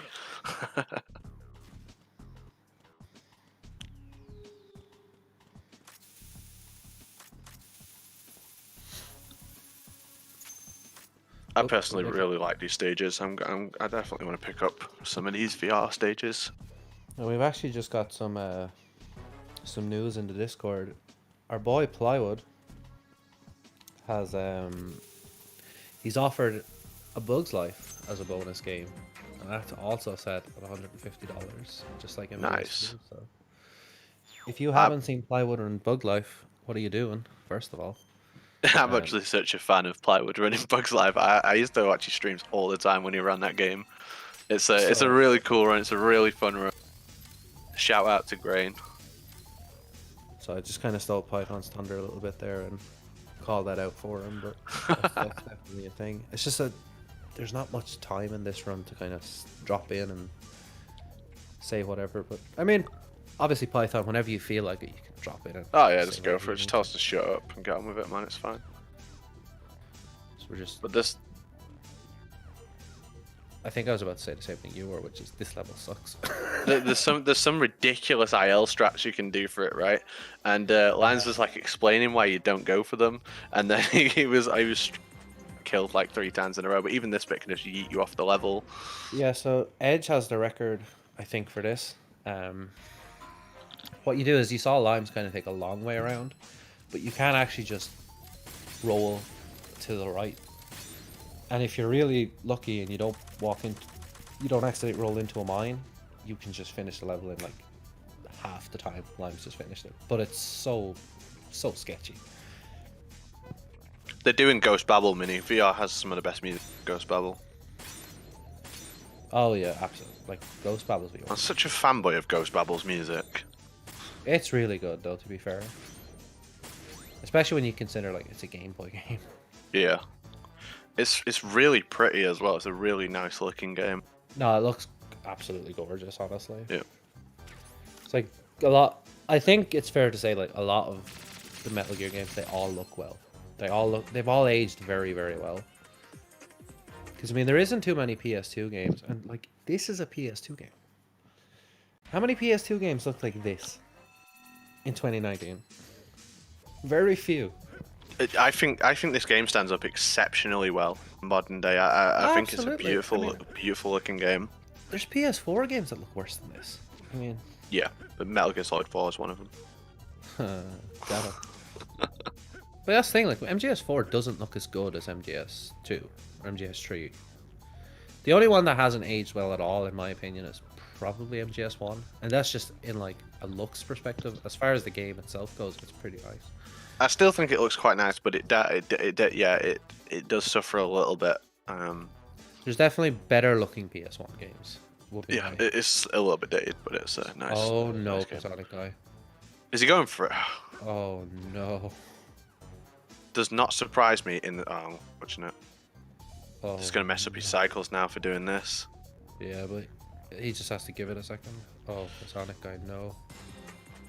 [SPEAKER 3] I personally really like these stages. I definitely want to pick up some of these VR stages.
[SPEAKER 2] Well, we've actually just got some news in the Discord. Our boy Plywood has he's offered a Bug's Life as a bonus game, and that's also set at $150, just like MGS2.
[SPEAKER 3] Nice.
[SPEAKER 2] So if you haven't seen Plywood and Bug Life, what are you doing? First of all,
[SPEAKER 3] I'm actually such a fan of Plywood running Bugs Life. I used to watch his streams all the time when he ran that game. It's a really cool run. It's a really fun run. Shout out to Grain.
[SPEAKER 2] So I just kind of stole Python's thunder a little bit there and called that out for him, but that's definitely a thing. It's just that there's not much time in this run to kind of drop in and say whatever. But I mean, obviously Python, whenever you feel like it, you can drop in. And
[SPEAKER 3] oh yeah, just go for it. Just tell us to shut up and get on with it, man. It's fine.
[SPEAKER 2] So we're just.
[SPEAKER 3] But this.
[SPEAKER 2] I think I was about to say the same thing you were, which is this level sucks.
[SPEAKER 3] There's some ridiculous IL strats you can do for it, right? And Lions was like explaining why you don't go for them, and then I was killed like 3 times in a row. But even this bit can just yeet you off the level.
[SPEAKER 2] Yeah. So Edge has the record, I think, for this. What you do is you saw Limes kind of take a long way around, but you can actually just roll to the right. And if you're really lucky and you don't accidentally roll into a mine, you can just finish the level in like half the time Limes just finished it. But it's so sketchy.
[SPEAKER 3] They're doing Ghost Babble Mini. VR has some of the best music. Ghost Babble.
[SPEAKER 2] Oh yeah, absolutely. Like Ghost Babble's VR.
[SPEAKER 3] I'm such a fanboy of Ghost Babble's music.
[SPEAKER 2] It's really good though, to be fair. Especially when you consider like it's a Game Boy game.
[SPEAKER 3] Yeah. It's really pretty as well. It's a really nice looking game.
[SPEAKER 2] No, it looks absolutely gorgeous, honestly.
[SPEAKER 3] Yeah.
[SPEAKER 2] It's like a lot. I think it's fair to say like a lot of the Metal Gear games, they all look well. They've all aged very, very well. Because I mean, there isn't too many PS2 games, and like this is a PS2 game. How many PS2 games look like this in 2019? Very few.
[SPEAKER 3] I think this game stands up exceptionally well in modern day. I think it's a beautiful looking game.
[SPEAKER 2] There's PS4 games that look worse than this. I mean,
[SPEAKER 3] yeah, but Metal Gear Solid 4 is one of them.
[SPEAKER 2] Got it. But that's the thing, like MGS4 doesn't look as good as MGS2 or MGS3. The only one that hasn't aged well at all, in my opinion, is probably MGS1, and that's just in like a looks perspective. As far as the game itself goes, it's pretty nice.
[SPEAKER 3] I still think it looks quite nice, but it does suffer a little bit.
[SPEAKER 2] There's definitely better looking PS1 games.
[SPEAKER 3] Yeah, it's a little bit dated, but it's nice.
[SPEAKER 2] Oh no,
[SPEAKER 3] nice game.
[SPEAKER 2] Platonic guy.
[SPEAKER 3] Is he going for it?
[SPEAKER 2] Oh no.
[SPEAKER 3] Does not surprise me in the. Oh, watching it.
[SPEAKER 2] Oh,
[SPEAKER 3] It's gonna mess up his cycles now for doing this.
[SPEAKER 2] yeah, but he just has to give it a second. Oh, Platonic guy, no.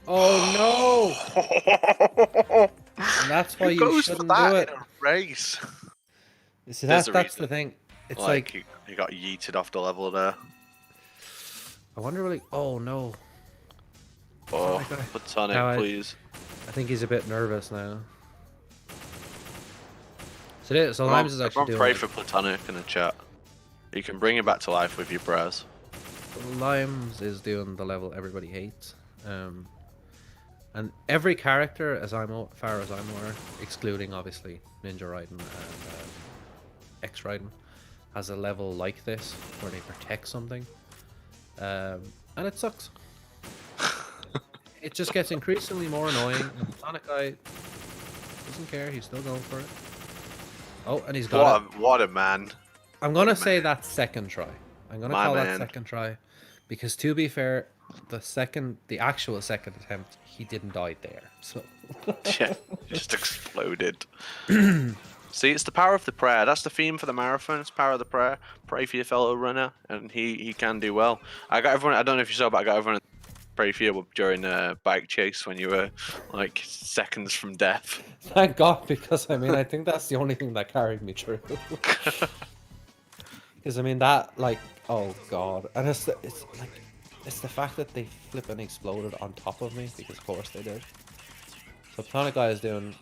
[SPEAKER 2] Oh no! And that's why you shouldn't do it.
[SPEAKER 3] In a race.
[SPEAKER 2] See,
[SPEAKER 3] There's
[SPEAKER 2] that's
[SPEAKER 3] a
[SPEAKER 2] the thing. It's
[SPEAKER 3] like he got yeeted off the level there.
[SPEAKER 2] I wonder really. Oh no!
[SPEAKER 3] Oh,
[SPEAKER 2] Platonic guy.
[SPEAKER 3] Platonic,
[SPEAKER 2] Now
[SPEAKER 3] please.
[SPEAKER 2] I think he's a bit nervous now. So Limes is actually doing.
[SPEAKER 3] Pray for Platonic in the chat. You can bring him back to life with your prayers.
[SPEAKER 2] Limes is doing the level everybody hates, and every character, far as I'm aware, excluding obviously Ninja Raiden and X Raiden, has a level like this where they protect something, and it sucks. It just gets increasingly more annoying. And the Sonic guy doesn't care; he's still going for it. Oh, and he's got it.
[SPEAKER 3] What a man!
[SPEAKER 2] I'm gonna say that's second try. I'm gonna call that
[SPEAKER 3] man.
[SPEAKER 2] second try, because to be fair, the actual second attempt, he didn't die there. So
[SPEAKER 3] Yeah, just exploded. See, it's the power of the prayer. That's the theme for the marathon. It's power of the prayer. Pray for your fellow runner, and he can do well. I got everyone. I don't know if you saw, but I got everyone pray for you during a bike chase when you were like seconds from death.
[SPEAKER 2] thank God, because I mean, I think that's the only thing that carried me through. Because I mean that, like, oh God, and it's the fact that they flipping exploded on top of me, because of course they did. So Platonic guy is doing.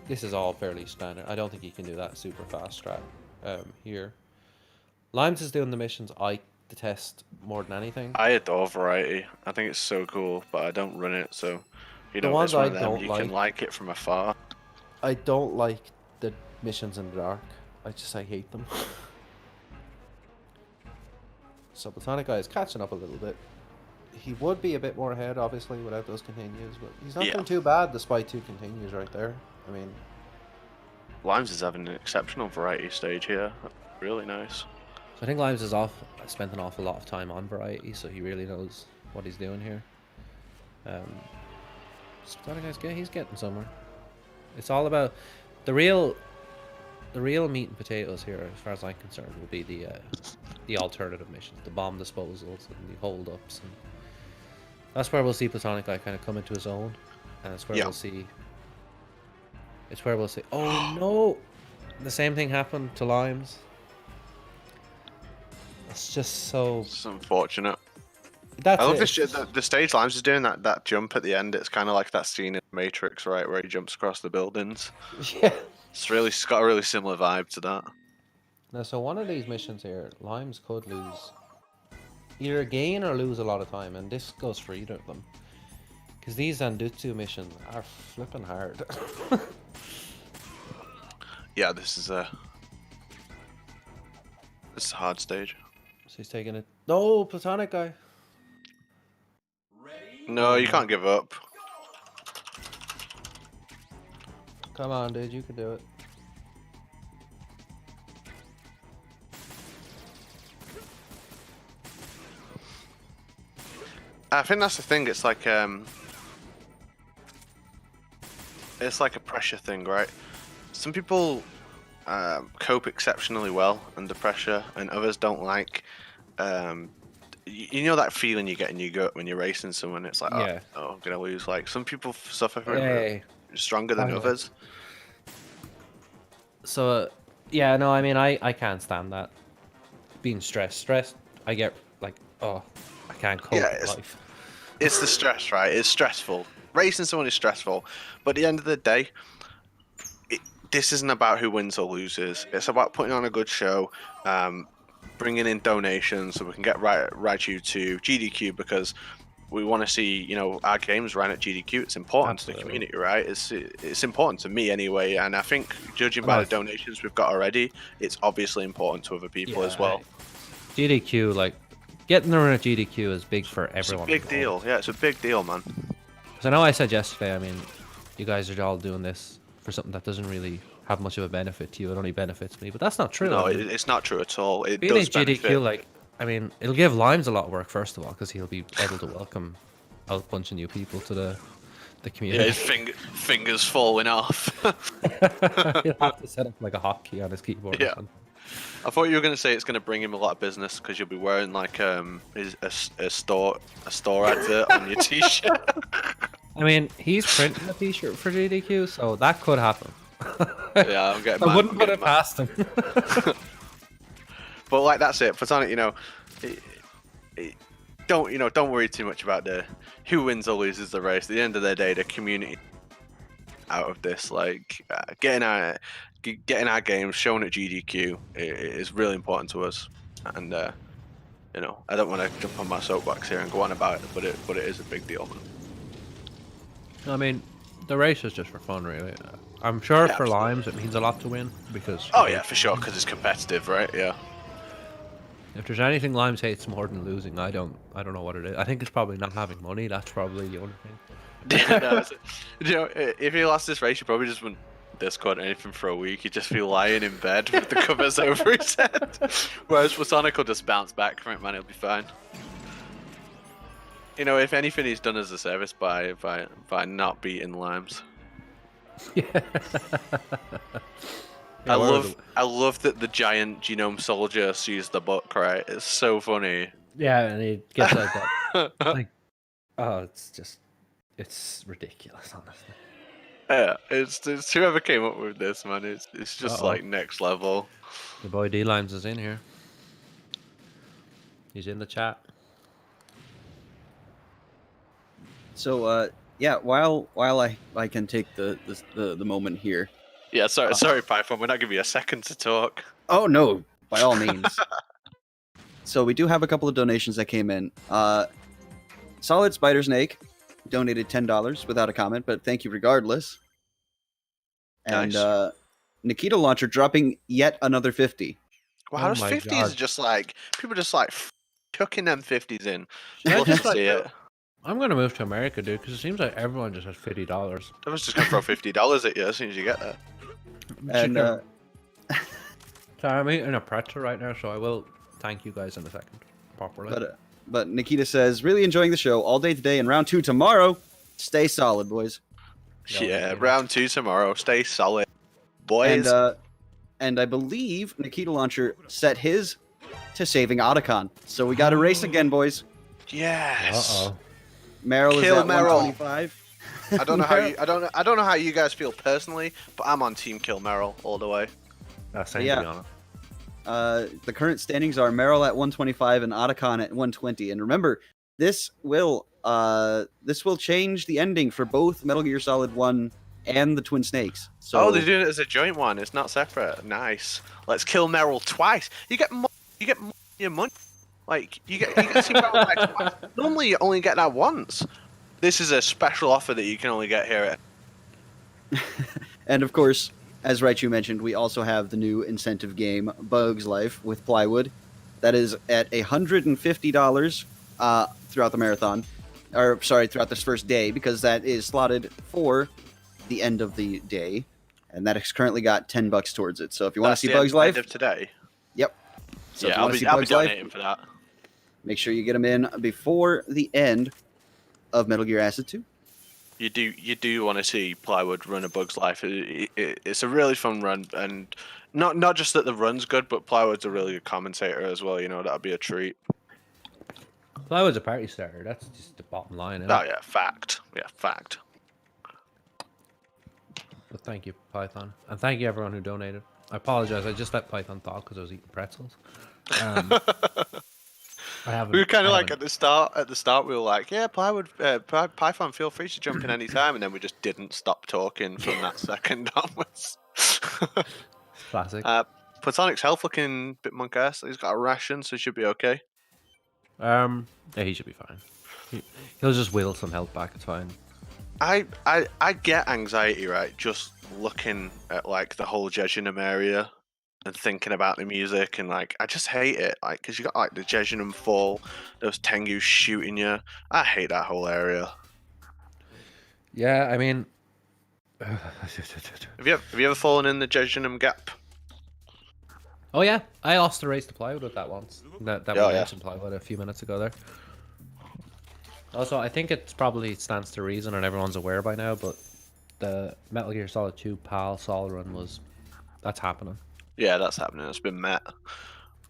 [SPEAKER 2] This is all fairly standard. I don't think he can do that super fast strat here. Limes is doing the missions I detest more than anything.
[SPEAKER 3] I adore variety. I think it's so cool, but I don't run it, so you
[SPEAKER 2] The
[SPEAKER 3] know,
[SPEAKER 2] ones
[SPEAKER 3] it's one
[SPEAKER 2] I
[SPEAKER 3] of them.
[SPEAKER 2] don't
[SPEAKER 3] You
[SPEAKER 2] like-
[SPEAKER 3] can like it from afar.
[SPEAKER 2] I don't like the missions in the dark. I hate them. So Platonic guy is catching up a little bit. He would be a bit more ahead, obviously, without those continues, but he's not doing too bad despite 2 continues right there. I mean,
[SPEAKER 3] Limes is having an exceptional variety stage here. Really nice.
[SPEAKER 2] so I think Limes has spent an awful lot of time on variety, so he really knows what he's doing here. So Platonic guy's he's getting somewhere. It's all about the real meat and potatoes here, as far as I'm concerned, will be the alternative missions, the bomb disposals and the hold-ups, and that's where we'll see Platonic guy kind of come into his own, and it's where we'll see. It's where we'll see. Oh no! The same thing happened to Limes. It's just so.
[SPEAKER 3] It's unfortunate.
[SPEAKER 2] That's
[SPEAKER 3] I love
[SPEAKER 2] it.
[SPEAKER 3] this. The stage Limes is doing that jump at the end. It's kind of like that scene in Matrix, right, where he jumps across the buildings.
[SPEAKER 2] Yeah.
[SPEAKER 3] It's got a really similar vibe to that.
[SPEAKER 2] Now, so one of these missions here, Limes could lose, either gain or lose a lot of time, and this goes for either of them. Because these Zanjutsu missions are flipping hard.
[SPEAKER 3] Yeah, this is a hard stage.
[SPEAKER 2] So he's taking it. No, Platonic guy.
[SPEAKER 3] No, you can't give up.
[SPEAKER 2] Come on, dude, you can do it.
[SPEAKER 3] I think that's the thing. It's like a pressure thing, right? Some people cope exceptionally well under pressure, and others don't like. You know that feeling you get in your gut when you're racing someone. It's like,
[SPEAKER 2] Yeah.
[SPEAKER 3] oh, I'm gonna lose. Like some people suffer from
[SPEAKER 2] Hey.
[SPEAKER 3] it stronger than
[SPEAKER 2] Finally.
[SPEAKER 3] others.
[SPEAKER 2] So, yeah, no, I mean, I can't stand that. Being stressed, I get like, oh, I can't cope
[SPEAKER 3] Yeah,
[SPEAKER 2] with life.
[SPEAKER 3] It's the stress, right? It's stressful. Racing someone is stressful, but at the end of the day, this isn't about who wins or loses. It's about putting on a good show, bringing in donations so we can get Raichu to GDQ, because we want to see, you know, our games ran at GDQ. It's important to the
[SPEAKER 2] Absolutely.
[SPEAKER 3] community, right? It's important to me anyway, and I think judging by the donations we've got already, it's obviously important to other people as well.
[SPEAKER 2] GDQ, like getting the run at GDQ is big for everyone.
[SPEAKER 3] It's a big deal. Yeah, it's a big deal, man.
[SPEAKER 2] Because I know I said yesterday, I mean, you guys are all doing this for something that doesn't really have much of a benefit to you. It only benefits me, but that's not true.
[SPEAKER 3] No,
[SPEAKER 2] I mean,
[SPEAKER 3] it's not true at all. It
[SPEAKER 2] being
[SPEAKER 3] does
[SPEAKER 2] at GDQ,
[SPEAKER 3] benefit.
[SPEAKER 2] like, I mean, it'll give Limes a lot of work first of all, because he'll be able to welcome a bunch of new people to the community.
[SPEAKER 3] Yeah, his fingers falling off.
[SPEAKER 2] He'll have to set up like a hotkey on his keyboard.
[SPEAKER 3] Yeah.
[SPEAKER 2] Or something.
[SPEAKER 3] I thought you were going to say it's going to bring him a lot of business because you'll be wearing like a store advert on your t-shirt.
[SPEAKER 2] I mean, he's printing a t-shirt for GDQ, so that could happen.
[SPEAKER 3] Yeah, I'm getting.
[SPEAKER 2] I wouldn't put it past him.
[SPEAKER 3] But like that's it, Platonic. You know, don't worry too much about who wins or loses the race. At the end of the day, the community out of this, like getting our games shown at GDQ is really important to us. And you know, I don't want to jump on my soapbox here and go on about it, but it is a big deal, man.
[SPEAKER 2] I mean, the race is just for fun, really. I'm sure for
[SPEAKER 3] absolutely.
[SPEAKER 2] Limes it means a lot to win because.
[SPEAKER 3] Oh yeah, for sure, because it's competitive, right? Yeah.
[SPEAKER 2] If there's anything Limes hates more than losing, I don't know what it is. I think it's probably not having money. That's probably the only thing.
[SPEAKER 3] Yeah, no, you know, if he lost this race, he probably just wouldn't Discord anything for a week. He'd just be lying in bed with the covers over his head. Whereas Platonic will just bounce back from it, man. He'll be fine. You know, if anything, he's done as a service by not beating Limes.
[SPEAKER 2] Yeah.
[SPEAKER 3] I love that the giant genome soldier sees the book, right? It's so funny.
[SPEAKER 2] Yeah, and he gets like that. Like, oh, it's ridiculous, honestly.
[SPEAKER 3] Yeah, it's whoever came up with this, man. It's just like next level.
[SPEAKER 2] The boy D Limes is in here. He's in the chat.
[SPEAKER 1] So yeah, while I can take the moment here.
[SPEAKER 3] Yeah, sorry, Python. We're not giving you a second to talk.
[SPEAKER 1] Oh no, by all means. So we do have a couple of donations that came in. Solid Spider Snake donated $10 without a comment, but thank you regardless. And
[SPEAKER 3] Nice.
[SPEAKER 1] Nikita Launcher dropping yet another 50.
[SPEAKER 3] Wow, those
[SPEAKER 2] my
[SPEAKER 3] 50s
[SPEAKER 2] God.
[SPEAKER 3] are just like people just like chucking them 50s in.
[SPEAKER 2] Should I
[SPEAKER 3] Love to
[SPEAKER 2] just, like,
[SPEAKER 3] see it.
[SPEAKER 2] I'm gonna move to America, dude, because it seems like everyone just has $50.
[SPEAKER 3] I was just gonna throw $50 at you as soon as you get there.
[SPEAKER 1] And
[SPEAKER 2] Sorry, I'm eating a pretzel right now, so I will thank you guys in a second, properly.
[SPEAKER 1] but Nikita says, really enjoying the show all day today and round 2 tomorrow. Stay solid, boys.
[SPEAKER 3] Yeah, round 2 tomorrow. Stay solid, boys.
[SPEAKER 1] And I believe Nikita Launcher set his to saving Otacon. So we got a race again, boys.
[SPEAKER 3] Yes.
[SPEAKER 2] Uh-oh.
[SPEAKER 1] Merrill is
[SPEAKER 3] Kill
[SPEAKER 1] at
[SPEAKER 3] Merrill.
[SPEAKER 1] 125.
[SPEAKER 3] I don't know how you. I don't know how you guys feel personally, but I'm on Team Kill Merrill all the way.
[SPEAKER 2] Same
[SPEAKER 1] Yeah.
[SPEAKER 2] to be honest.
[SPEAKER 1] The current standings are Merrill at 125 and Otacon at 120. And remember, this will change the ending for both Metal Gear Solid 1 and the Twin Snakes. So
[SPEAKER 3] They're doing it as a joint one. It's not separate. Nice. Let's kill Merrill twice. You get more. You get more your money. Like you get to see Merrill like twice. Normally you only get that once. This is a special offer that you can only get here at.
[SPEAKER 1] And of course, as Raichu mentioned, we also have the new incentive game, Bugs Life, with Plywood. That is at $150 throughout the marathon. Or, sorry, throughout this first day, because that is slotted for the end of the day. And that has currently got $10 towards it. So if you want to see Bugs Life...
[SPEAKER 3] End of today.
[SPEAKER 1] Yep. So if
[SPEAKER 3] Yeah,
[SPEAKER 1] you want to see
[SPEAKER 3] I'll be
[SPEAKER 1] Bugs Life,
[SPEAKER 3] donating for that.
[SPEAKER 1] make sure you get them in before the end of Metal Gear Acid 2.
[SPEAKER 3] You do want to see Plywood run a Bug's Life. It's a really fun run, and not just that the run's good, but Plywood's a really good commentator as well. You know, that'd be a treat.
[SPEAKER 2] Plywood's a party starter. That's just the bottom line. Isn't
[SPEAKER 3] Oh
[SPEAKER 2] it?
[SPEAKER 3] yeah, fact. Yeah, fact.
[SPEAKER 2] But thank you, Python, and thank you everyone who donated. I apologize. I just let Python talk because I was eating pretzels.
[SPEAKER 3] We were kind of like at the start we were like, yeah, Plywood, Python, feel free to jump in any time, and then we just didn't stop talking from that second onwards.
[SPEAKER 2] Classic.
[SPEAKER 3] Platonic's health looking a bit monk-ass. He's got a ration, so he should be okay.
[SPEAKER 2] Yeah, he should be fine. He'll just will some health back. It's fine.
[SPEAKER 3] I get anxiety, right? Just looking at like the whole Jejunum area and thinking about the music, and like I just hate it, like because you got like the Jejunum fall, those Tengu shooting you. I hate that whole area.
[SPEAKER 2] Yeah, I mean,
[SPEAKER 3] Have you ever fallen in the Jejunum gap?
[SPEAKER 2] oh yeah, I lost the race to plywood with that once. That
[SPEAKER 3] Oh,
[SPEAKER 2] we
[SPEAKER 3] yeah.
[SPEAKER 2] mentioned plywood a few minutes ago there. Also, I think it probably stands to reason and everyone's aware by now, but the Metal Gear Solid 2 PAL Sol run that's happening.
[SPEAKER 3] Yeah, that's happening. It's been met,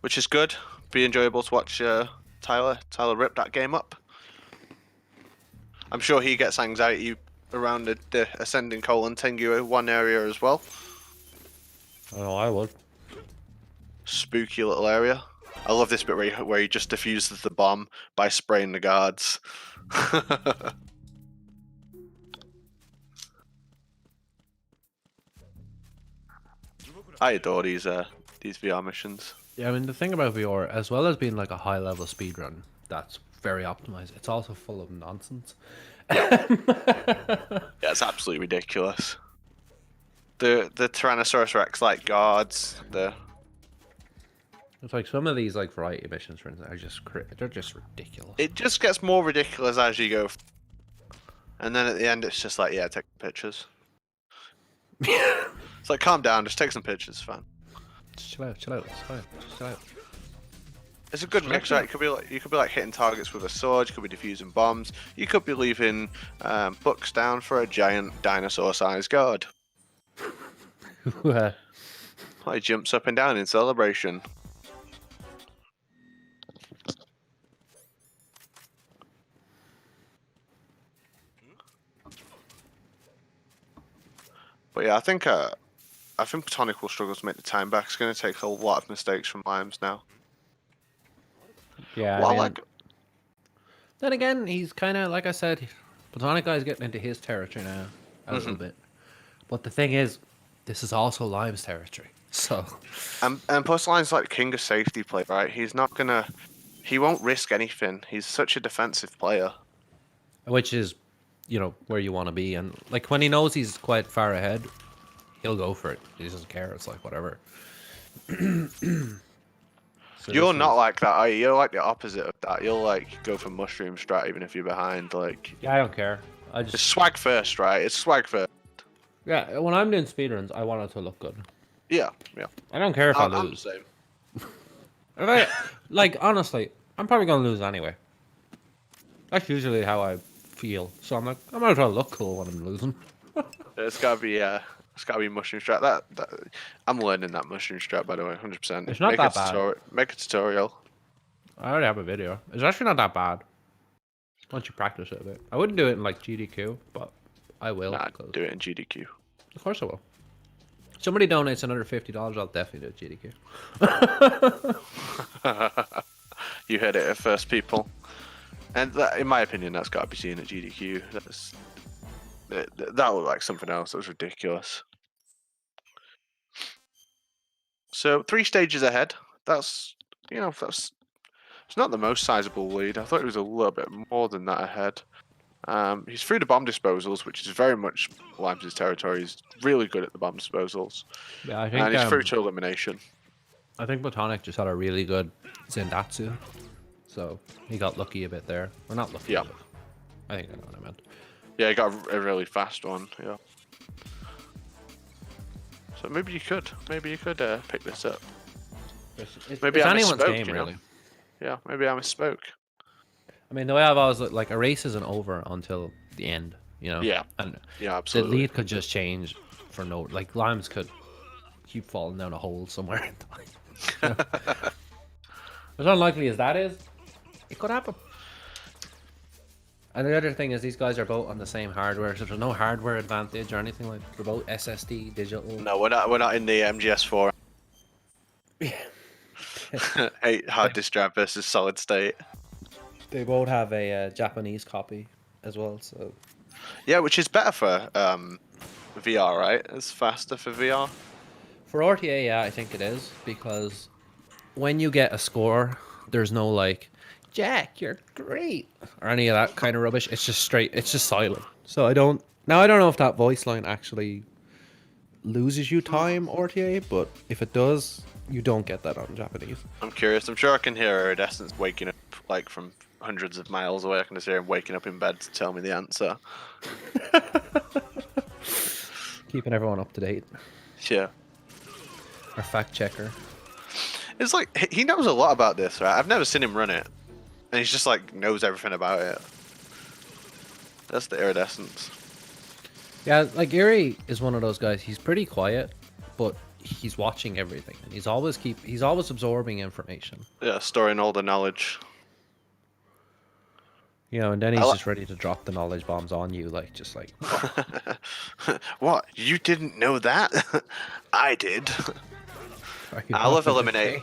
[SPEAKER 3] which is good. Be enjoyable to watch Tyler rip that game up. I'm sure he gets anxiety around the Ascending Colon Tengu one area as well.
[SPEAKER 2] I know I would.
[SPEAKER 3] Spooky little area. I love this bit where he just diffuses the bomb by spraying the guards. I adore these VR missions.
[SPEAKER 2] Yeah, I mean the thing about VR, as well as being like a high level speedrun that's very optimized, it's also full of nonsense.
[SPEAKER 3] Yeah, it's absolutely ridiculous. The Tyrannosaurus Rex like guards,
[SPEAKER 2] It's like some of these like variety missions, for instance, they're just ridiculous.
[SPEAKER 3] it just gets more ridiculous as you go. And then at the end, it's just like, yeah, take pictures. It's like, calm down, just take some pictures, fine.
[SPEAKER 2] Just chill out, it's fine. Just chill out.
[SPEAKER 3] It's a good mix, right? You could be like hitting targets with a sword. You could be defusing bombs. You could be leaving books down for a giant dinosaur-sized guard. He jumps up and down in celebration. But yeah, I think Platonic will struggle to make the time back. It's going to take a lot of mistakes from Limes now.
[SPEAKER 2] Yeah,
[SPEAKER 3] Well,
[SPEAKER 2] I mean,
[SPEAKER 3] like,
[SPEAKER 2] then again, he's kind of, like I said, Platonic Guy's getting into his territory now, a little bit. But the thing is, this is also Lime's territory, so...
[SPEAKER 3] and plus Lime's like king of safety play, right? He won't risk anything. He's such a defensive player.
[SPEAKER 2] Which is, where you want to be. And, like, when he knows he's quite far ahead, he'll go for it. He doesn't care. It's like, whatever. So
[SPEAKER 3] You're not like that, are you? You're like the opposite of that. You'll like go for mushroom strat even if you're behind. Like,
[SPEAKER 2] Yeah, I don't care.
[SPEAKER 3] it's swag first, right? It's swag first.
[SPEAKER 2] Yeah, when I'm doing speedruns, I want it to look good.
[SPEAKER 3] Yeah.
[SPEAKER 2] I don't care if I
[SPEAKER 3] I'm the
[SPEAKER 2] lose.
[SPEAKER 3] same.
[SPEAKER 2] Like, honestly, I'm probably going to lose anyway. That's usually how I feel. So I'm like, I might as well look cool when I'm losing.
[SPEAKER 3] It's gotta be mushroom strat. That I'm learning that mushroom strat, by the way, 100%.
[SPEAKER 2] It's not that bad.
[SPEAKER 3] Make a tutorial.
[SPEAKER 2] I already have a video. It's actually not that bad. Once you practice it a bit. I wouldn't do it in like GDQ, but I will.
[SPEAKER 3] Nah, do it in GDQ.
[SPEAKER 2] Of course I will. Somebody donates another $50, I'll definitely do it GDQ.
[SPEAKER 3] You heard it at first, people. And that, in my opinion, that's got to be seen at GDQ. That looked like something else. That was ridiculous. So 3 stages ahead. It's not the most sizable lead. I thought it was a little bit more than that ahead. He's through the bomb disposals, which is very much Limes' territory. He's really good at the bomb disposals.
[SPEAKER 2] Yeah, I think.
[SPEAKER 3] And he's through to elimination.
[SPEAKER 2] I think Platonic just had a really good Zendatsu, so he got lucky a bit there. Or not lucky.
[SPEAKER 3] Yeah.
[SPEAKER 2] I think I know what I meant.
[SPEAKER 3] Yeah, he got a really fast one. Yeah. So maybe you could pick this up. Maybe
[SPEAKER 2] it's
[SPEAKER 3] I
[SPEAKER 2] anyone's
[SPEAKER 3] misspoke,
[SPEAKER 2] game,
[SPEAKER 3] you know?
[SPEAKER 2] really.
[SPEAKER 3] Yeah, maybe I misspoke.
[SPEAKER 2] I mean, the way I've always looked, like, a race isn't over until the end,
[SPEAKER 3] Yeah.
[SPEAKER 2] And
[SPEAKER 3] Yeah,
[SPEAKER 2] the
[SPEAKER 3] absolutely.
[SPEAKER 2] lead could just change for no, like, Limes could keep falling down a hole somewhere and die. As unlikely as that is, it could happen. And the other thing is, these guys are both on the same hardware, so there's no hardware advantage or anything like. They're both SSD digital.
[SPEAKER 3] No, we're not in the MGS4. Hey, hard disk drive versus solid state.
[SPEAKER 2] They both have a Japanese copy as well, so.
[SPEAKER 3] Yeah, which is better for VR, right? It's faster for VR.
[SPEAKER 2] For RTA, yeah, I think it is, because when you get a score, there's no like, Jack, you're great, or any of that kind of rubbish. It's just straight. It's just silent. So I don't know if that voice line actually loses you time RTA, but if it does, you don't get that on Japanese.
[SPEAKER 3] I'm curious. I'm sure I can hear Iridescence waking up like from hundreds of miles away. I can just hear him waking up in bed to tell me the answer.
[SPEAKER 2] Keeping everyone up to date.
[SPEAKER 3] Yeah.
[SPEAKER 2] Our fact checker.
[SPEAKER 3] It's like he knows a lot about this, right? I've never seen him run it, and he's just like knows everything about it. That's the Iridescence.
[SPEAKER 2] Yeah, like Iri is one of those guys. He's pretty quiet, but he's watching everything, and he's always absorbing information.
[SPEAKER 3] Yeah, storing all the knowledge.
[SPEAKER 2] You know, and then he's just ready to drop the knowledge bombs on you, like just like.
[SPEAKER 3] What? You didn't know that? I did. I love Eliminate.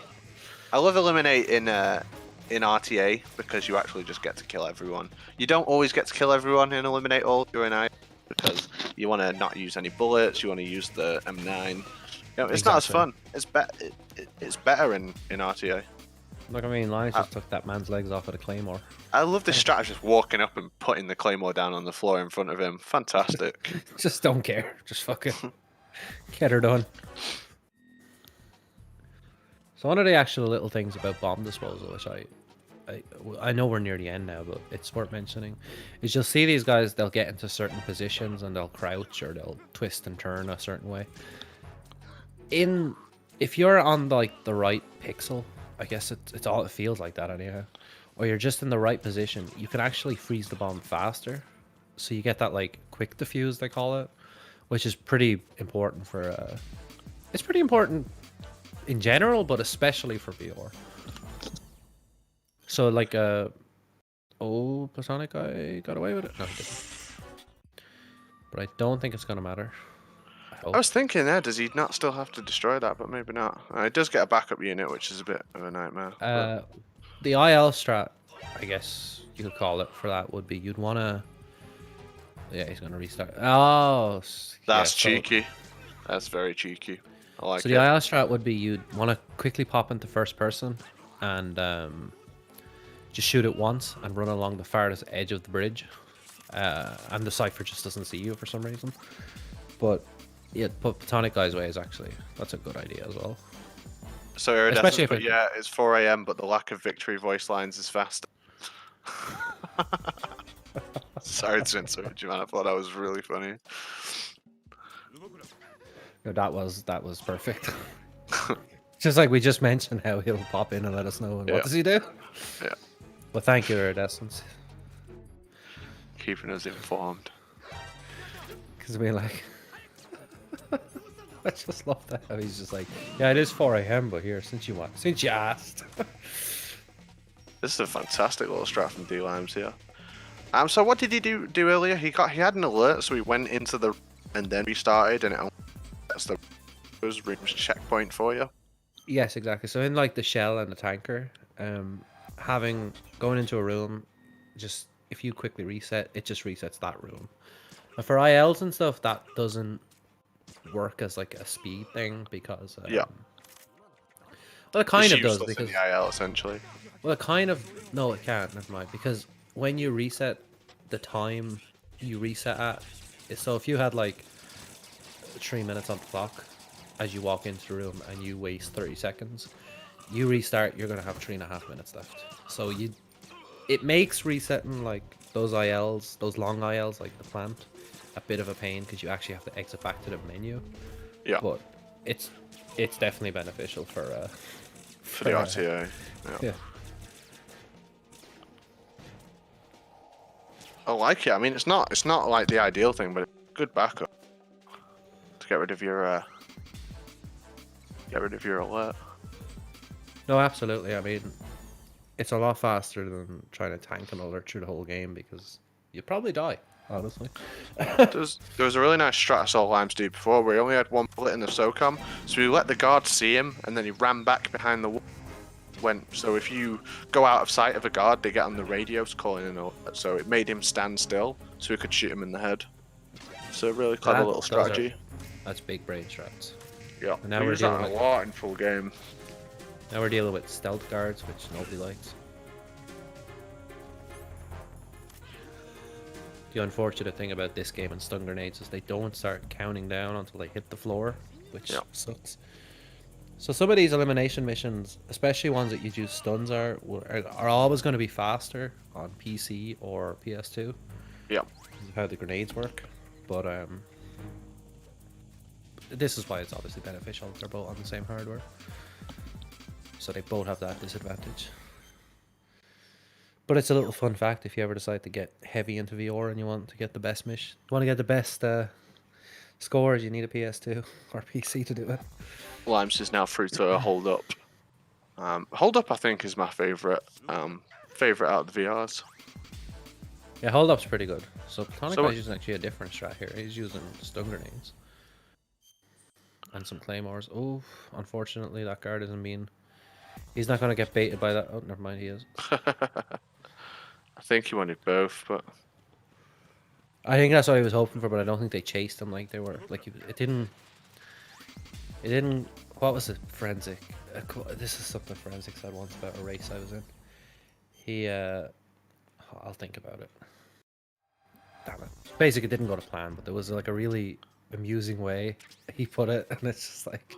[SPEAKER 3] I love Eliminate in RTA because you actually just get to kill everyone. You don't always get to kill everyone in Eliminate all during I because you want to not use any bullets. You want to use the M9. You know, it's not as fun. It's better in RTA.
[SPEAKER 2] Look, I mean, Linus just took that man's legs off with a claymore.
[SPEAKER 3] I love this strategy, just walking up and putting the claymore down on the floor in front of him. Fantastic.
[SPEAKER 2] Just don't care. Just fucking get her done. So one of the actual little things about bomb disposal, which I know we're near the end now, but it's worth mentioning, is you'll see these guys, they'll get into certain positions and they'll crouch or they'll twist and turn a certain way. If you're on like the right pixel, I guess it feels like that anyhow, or you're just in the right position, you can actually freeze the bomb faster. So you get that like quick defuse, they call it, which is pretty important for it's pretty important in general, but especially for VR. So like oh, Platonic guy got away with it? No, he didn't. But I don't think it's gonna matter.
[SPEAKER 3] I was thinking there, does he not still have to destroy that? But maybe not. It does get a backup unit, which is a bit of a nightmare.
[SPEAKER 2] The IL strat, I guess you could call it, for that would be you'd wanna. Yeah, he's gonna restart. Oh,
[SPEAKER 3] that's cheeky. That's very cheeky. I like it.
[SPEAKER 2] So the IL strat would be you'd want to quickly pop into first person and just shoot it once and run along the farthest edge of the bridge, and the Cypher just doesn't see you for some reason. But yeah, put Platonic Guy's way is actually, that's a good idea as well.
[SPEAKER 3] So Iridescence, but yeah, it's 4 AM, but the lack of victory voice lines is faster. Sorry to interrupt you, man. I thought that was really funny.
[SPEAKER 2] No, that was perfect. Just like we just mentioned how he'll pop in and let us know. And what does he do?
[SPEAKER 3] Yeah.
[SPEAKER 2] Well, thank you, Iridescence.
[SPEAKER 3] Keeping us informed.
[SPEAKER 2] Because we're like... I just love that how he's just like, yeah, it is 4 AM, but here, since you asked.
[SPEAKER 3] This is a fantastic little strat from D-Limes here. So what did he do earlier? He had an alert, so he went into the and then restarted, and that's the room's checkpoint for you.
[SPEAKER 2] Yes, exactly. So in like the shell and the tanker, going into a room, just if you quickly reset, it just resets that room. And for ILs and stuff, that doesn't work as like a speed thing because
[SPEAKER 3] yeah.
[SPEAKER 2] Well, it kind of does because
[SPEAKER 3] in the IL essentially.
[SPEAKER 2] Well, it kind of no, it can't. Never mind. Because when you reset the time you reset at, so if you had like 3 minutes on the clock as you walk into the room and you waste 30 seconds, you restart, you're gonna have 3.5 minutes left. So it makes resetting like those ILs, those long ILs like the plant, a bit of a pain because you actually have to exit back to the menu.
[SPEAKER 3] Yeah.
[SPEAKER 2] But it's definitely beneficial for
[SPEAKER 3] the RTA.
[SPEAKER 2] Yeah.
[SPEAKER 3] I like it. I mean, it's not like the ideal thing, but it's a good backup to get rid of your alert.
[SPEAKER 2] No, absolutely. I mean, it's a lot faster than trying to tank an alert through the whole game because you'd probably die, honestly.
[SPEAKER 3] There was a really nice strat I saw Limes do before where he only had one bullet in the SOCOM, so he let the guard see him and then he ran back behind the wall. So if you go out of sight of a guard, they get on the radios calling in alert. So it made him stand still so he could shoot him in the head. So a really clever little strategy.
[SPEAKER 2] That's big brain strats.
[SPEAKER 3] Yeah,
[SPEAKER 2] and now we're dealing with
[SPEAKER 3] a lot in full game.
[SPEAKER 2] Now we're dealing with stealth guards, which nobody likes. The unfortunate thing about this game and stun grenades is they don't start counting down until they hit the floor, which sucks. So some of these elimination missions, especially ones that you use stuns, are always going to be faster on PC or PS2.
[SPEAKER 3] Yeah.
[SPEAKER 2] Because of how the grenades work. But this is why it's obviously beneficial. They're both on the same hardware. So they both have that disadvantage. But it's a little fun fact if you ever decide to get heavy into VR and you want to get the best mission. You want to get the best scores, you need a PS2 or PC to do it.
[SPEAKER 3] Limes is now through to a hold up. Hold up, I think, is my favorite favorite out of the VRs.
[SPEAKER 2] Yeah, hold up's pretty good. So Platonic
[SPEAKER 3] So-
[SPEAKER 2] is using actually a different strat here. He's using stun grenades and some claymores. Oh, unfortunately, that guard isn't being. He's not going to get baited by that. Oh, never mind, he is.
[SPEAKER 3] I think he wanted both, but
[SPEAKER 2] I think that's what he was hoping for, but I don't think they chased him like they were. Like it didn't. It didn't. What was it? Forensic. This is something Forensic said once about a race I was in. He. I'll think about it. Damn it. Basically, it didn't go to plan, but there was like a really amusing way he put it, and it's just like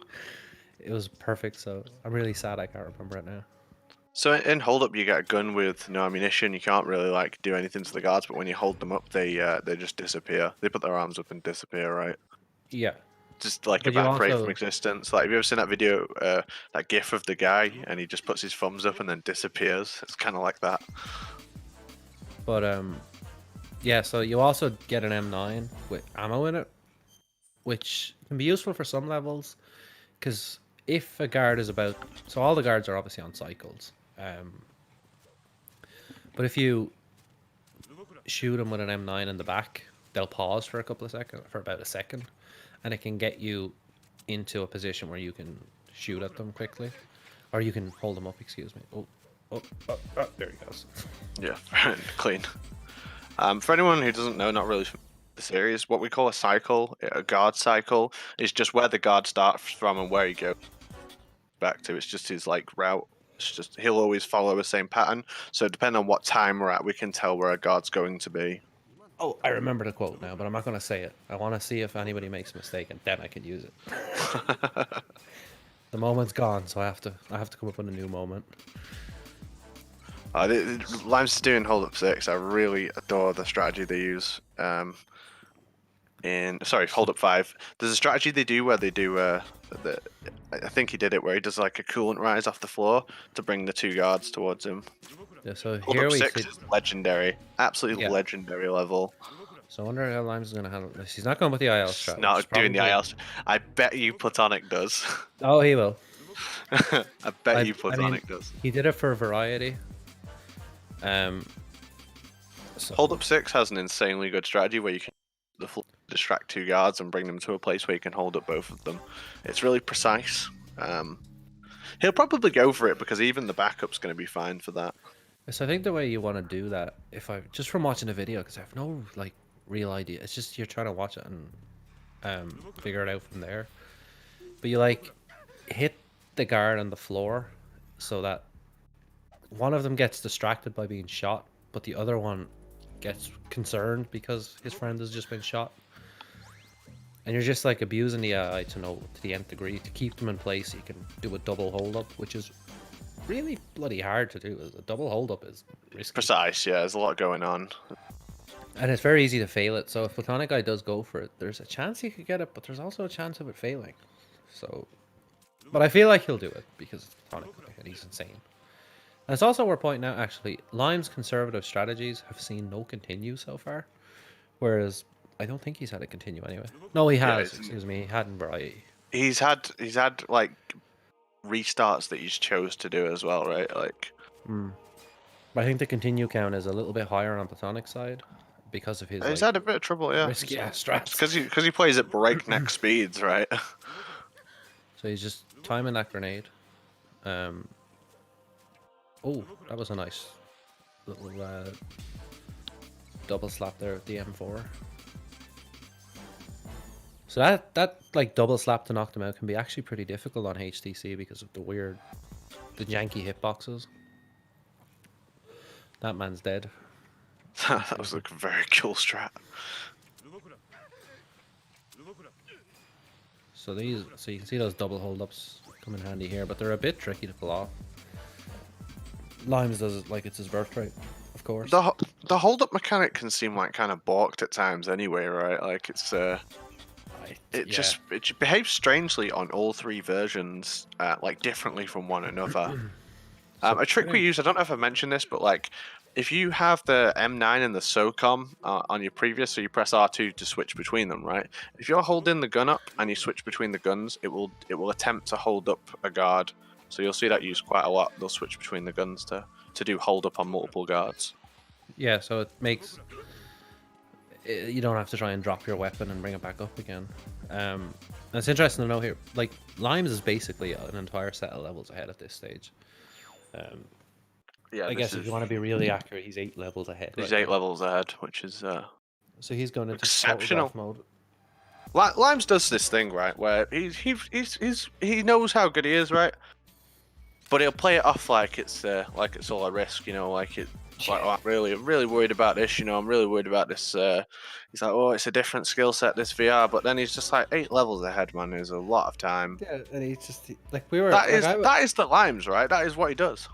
[SPEAKER 2] it was perfect. So I'm really sad I can't remember it now.
[SPEAKER 3] so in hold up you get a gun with no ammunition. You can't really like do anything to the guards, but when you hold them up, they just disappear. They put their arms up and disappear, right?
[SPEAKER 2] Yeah.
[SPEAKER 3] Just like
[SPEAKER 2] But you
[SPEAKER 3] evaporate
[SPEAKER 2] also-
[SPEAKER 3] from existence. Like, have you ever seen that video, that GIF of the guy, and he just puts his thumbs up and then disappears? It's kind of like that.
[SPEAKER 2] But yeah. So you also get an M9 with ammo in it, which can be useful for some levels, because if a guard is about, so all the guards are obviously on cycles. But if you shoot them with an M9 in the back, they'll pause for about a second, and it can get you into a position where you can shoot at them quickly, or you can hold them up. Excuse me. Oh, there he goes.
[SPEAKER 3] Yeah, clean. For anyone who doesn't know, not really the series, what we call a cycle, a guard cycle, is just where the guard starts from and where he goes back to. It's just his like route. It's just he'll always follow the same pattern. So depending on what time we're at, we can tell where a guard's going to be.
[SPEAKER 2] Oh, I remember the quote now, but I'm not going to say it. I want to see if anybody makes a mistake, and then I can use it. The moment's gone, so I have to come up with a new moment.
[SPEAKER 3] Lime's doing hold up 6. I really adore the strategy they use. Hold up 5. There's a strategy they do where they do I think he did it where he does like a coolant rise off the floor to bring the two guards towards him.
[SPEAKER 2] Yeah, so
[SPEAKER 3] Hold
[SPEAKER 2] here
[SPEAKER 3] up
[SPEAKER 2] we
[SPEAKER 3] 6
[SPEAKER 2] see.
[SPEAKER 3] is legendary, absolutely
[SPEAKER 2] Yeah.
[SPEAKER 3] legendary level.
[SPEAKER 2] So I wonder how Limes is going to handle this. He's not going with the IL strat. which
[SPEAKER 3] Not
[SPEAKER 2] is
[SPEAKER 3] doing the
[SPEAKER 2] probably-
[SPEAKER 3] IL. I bet you Platonic does.
[SPEAKER 2] Oh, he will.
[SPEAKER 3] I bet you
[SPEAKER 2] I
[SPEAKER 3] Platonic
[SPEAKER 2] mean,
[SPEAKER 3] does.
[SPEAKER 2] He did it for variety. So
[SPEAKER 3] Hold up 6 has an insanely good strategy where you can distract two guards and bring them to a place where you can hold up both of them. It's really precise. He'll probably go for it because even the backup's going to be fine for that.
[SPEAKER 2] So I think the way you want to do that, just from watching the video, because I have no like real idea. It's just you're trying to watch it and figure it out from there. But you like hit the guard on the floor so that one of them gets distracted by being shot, but the other one gets concerned because his friend has just been shot. And you're just like abusing the AI to the nth degree to keep them in place. You can do a double hold up, which is really bloody hard to do. A double hold up is risky.
[SPEAKER 3] Precise, yeah, there's a lot going on.
[SPEAKER 2] And it's very easy to fail it. So if Platonic Guy does go for it, there's a chance he could get it, but there's also a chance of it failing. So, but I feel like he'll do it because it's Platonic Guy and he's insane. And it's also worth pointing out, actually, Lime's conservative strategies have seen no continue so far, whereas I don't think he's had a continue anyway. No, he
[SPEAKER 3] Yeah,
[SPEAKER 2] has. Excuse me, he hadn't variety.
[SPEAKER 3] He's had like restarts that he's chose to do as well, right? Like,
[SPEAKER 2] But I think the continue count is a little bit higher on Platonic's side because of his
[SPEAKER 3] he's
[SPEAKER 2] like,
[SPEAKER 3] had a bit of trouble, yeah.
[SPEAKER 2] risky ass strats.
[SPEAKER 3] Because he plays at breakneck speeds, right?
[SPEAKER 2] So he's just timing that grenade. Oh, that was a nice little double slap there with the M4. So that like double slap to knock them out can be actually pretty difficult on HTC because of the janky hitboxes. That man's dead.
[SPEAKER 3] That was a very cool strat.
[SPEAKER 2] So you can see those double hold-ups come in handy here, but they're a bit tricky to pull off. Limes does it like it's his birthright, of course.
[SPEAKER 3] The hold up mechanic can seem like kind of balked at times anyway, right? Like it's it behaves strangely on all three versions, like differently from one another. A trick we use, I don't know if I mentioned this, but like if you have the M9 and the SOCOM on your previous, so you press R2 to switch between them, right? If you're holding the gun up and you switch between the guns, it will attempt to hold up a guard. So you'll see that used quite a lot. They'll switch between the guns to do hold up on multiple guards.
[SPEAKER 2] Yeah, so it makes you don't have to try and drop your weapon and bring it back up again. And it's interesting to know here, like Limes is basically an entire set of levels ahead at this stage.
[SPEAKER 3] Yeah,
[SPEAKER 2] I guess if you want to be really accurate, he's 8 levels ahead.
[SPEAKER 3] He's 8 levels ahead, which is
[SPEAKER 2] so he's going into
[SPEAKER 3] exceptional
[SPEAKER 2] photograph
[SPEAKER 3] mode.
[SPEAKER 2] mode.
[SPEAKER 3] Limes does this thing, right, where he knows how good he is, right? But he'll play it off like it's all a risk, you know, like like, oh, I'm really worried about this, you know, I'm really worried about this. He's like, oh, it's a different skill set, this VR, but then he's just like 8 levels ahead, man. There's a lot of time.
[SPEAKER 2] Yeah, and he's just like we were.
[SPEAKER 3] That is the Limes, right? That is what he does.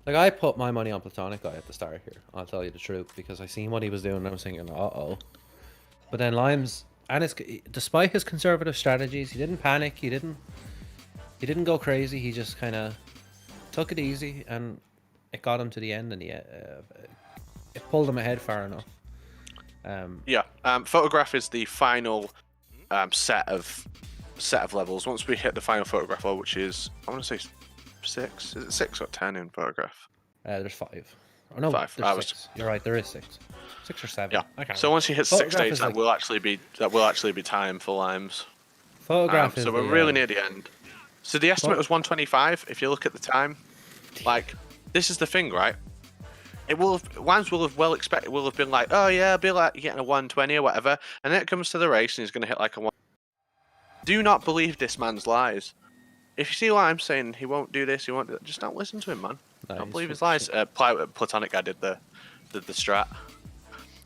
[SPEAKER 2] Like I put my money on Platonic Guy at the start here. I'll tell you the truth because I seen what he was doing and I was thinking, uh-oh. But then Limes, and despite his conservative strategies, he didn't panic. He didn't go crazy. He just kind of took it easy, and it got him to the end, and it pulled him ahead far enough.
[SPEAKER 3] Photograph is the final set of levels. Once we hit the final photograph level, which is, I want to say 6. Is it 6 or 10 in photograph?
[SPEAKER 2] There's 5. Oh no,
[SPEAKER 3] 5.
[SPEAKER 2] There's 6. You're right, there is 6. 6 or 7.
[SPEAKER 3] Yeah. So once you hit 6 stages, that will actually be time for Limes.
[SPEAKER 2] Photograph
[SPEAKER 3] so we're really near the end. So the estimate was 125. If you look at the time, like this is the thing, right? Limes will have been like, oh yeah, I'll be like getting a 120 or whatever, and then it comes to the race and he's going to hit like a 1. Do not believe this man's lies. If you see Limes saying he won't do this, he won't do that, just don't listen to him, man. Don't believe his lies. Platonic guy did the strat.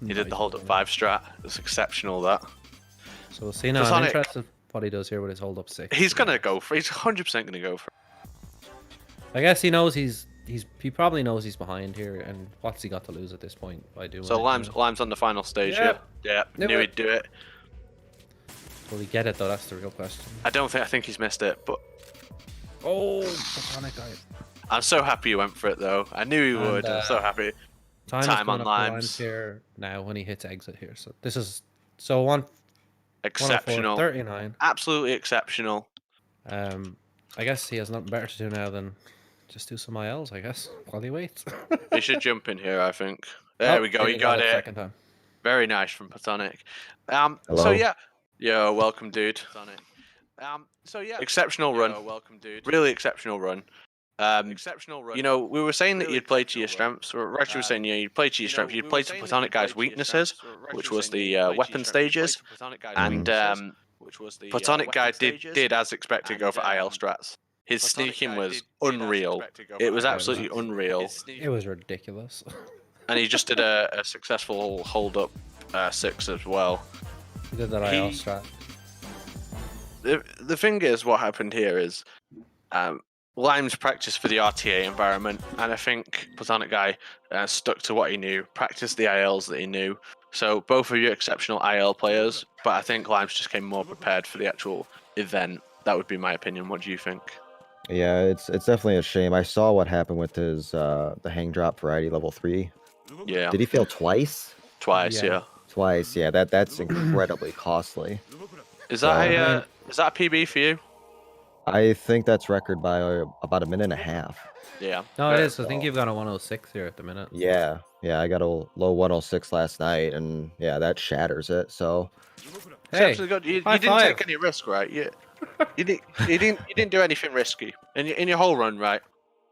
[SPEAKER 3] He did the hold up 5 strat. It's exceptional, that.
[SPEAKER 2] So we'll see now. I'm interested what he does here with his hold up 6.
[SPEAKER 3] He's gonna go for. He's 100% gonna go for.
[SPEAKER 2] I guess he knows he probably knows he's behind here, and what's he got to lose at this point by doing?
[SPEAKER 3] So Limes on the final stage. Yeah, knew he'd do it.
[SPEAKER 2] Will he get it though? That's the real question.
[SPEAKER 3] I think he's missed it, but
[SPEAKER 2] Platonic Guy.
[SPEAKER 3] I'm so happy he went for it though. I knew he would. I'm so happy.
[SPEAKER 2] Time on Limes here now when he hits exit here. So this is
[SPEAKER 3] exceptional.
[SPEAKER 2] 39.
[SPEAKER 3] Absolutely exceptional.
[SPEAKER 2] I guess he has nothing better to do now than just do some ILs, I guess, while he waits.
[SPEAKER 3] He should jump in here, I think. There we go. He got it.
[SPEAKER 2] Second time.
[SPEAKER 3] Very nice from Platonic.
[SPEAKER 4] Hello.
[SPEAKER 3] So yeah. Yo, welcome, dude. So yeah. Exceptional run. Yo, welcome, dude. Really exceptional run. Exceptional run. You know, we were saying that you'd play to your strengths. Rachi was saying, you'd play to your strengths. You'd play to Platonic Guy's weaknesses, which was the weapon stages, and Platonic Guy did as expected go for IL strats. His sneaking was unreal. It was absolutely unreal.
[SPEAKER 2] It was ridiculous.
[SPEAKER 3] And he just did a successful hold up 6 as well.
[SPEAKER 2] He did that IL strat.
[SPEAKER 3] The thing is, what happened here is Limes practiced for the RTA environment, and I think Platonic Guy stuck to what he knew, practiced the ILs that he knew. So both of you exceptional IL players, but I think Limes just came more prepared for the actual event. That would be my opinion. What do you think?
[SPEAKER 4] Yeah, it's definitely a shame. I saw what happened with his the hang drop variety level 3.
[SPEAKER 3] Yeah.
[SPEAKER 4] Did he fail twice?
[SPEAKER 3] Twice, yeah.
[SPEAKER 4] Twice, yeah. That's incredibly costly.
[SPEAKER 3] Is that a PB for you?
[SPEAKER 4] I think that's record by about a minute and a half.
[SPEAKER 3] Yeah.
[SPEAKER 2] No, it is. I think you've got a 106 here at the minute.
[SPEAKER 4] Yeah, I got a low 106 last night, and yeah, that shatters it. So,
[SPEAKER 2] hey,
[SPEAKER 3] good. You didn't take any risk, right? You didn't do anything risky in your whole run, right?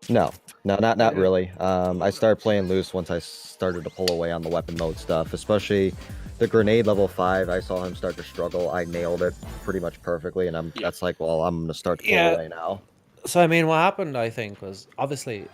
[SPEAKER 4] No, not really. I started playing loose once I started to pull away on the weapon mode stuff, especially the grenade level 5. I saw him start to struggle. I nailed it pretty much perfectly, and that's like, well, I'm gonna start to pull away now.
[SPEAKER 2] So I mean, what happened, I think, was obviously,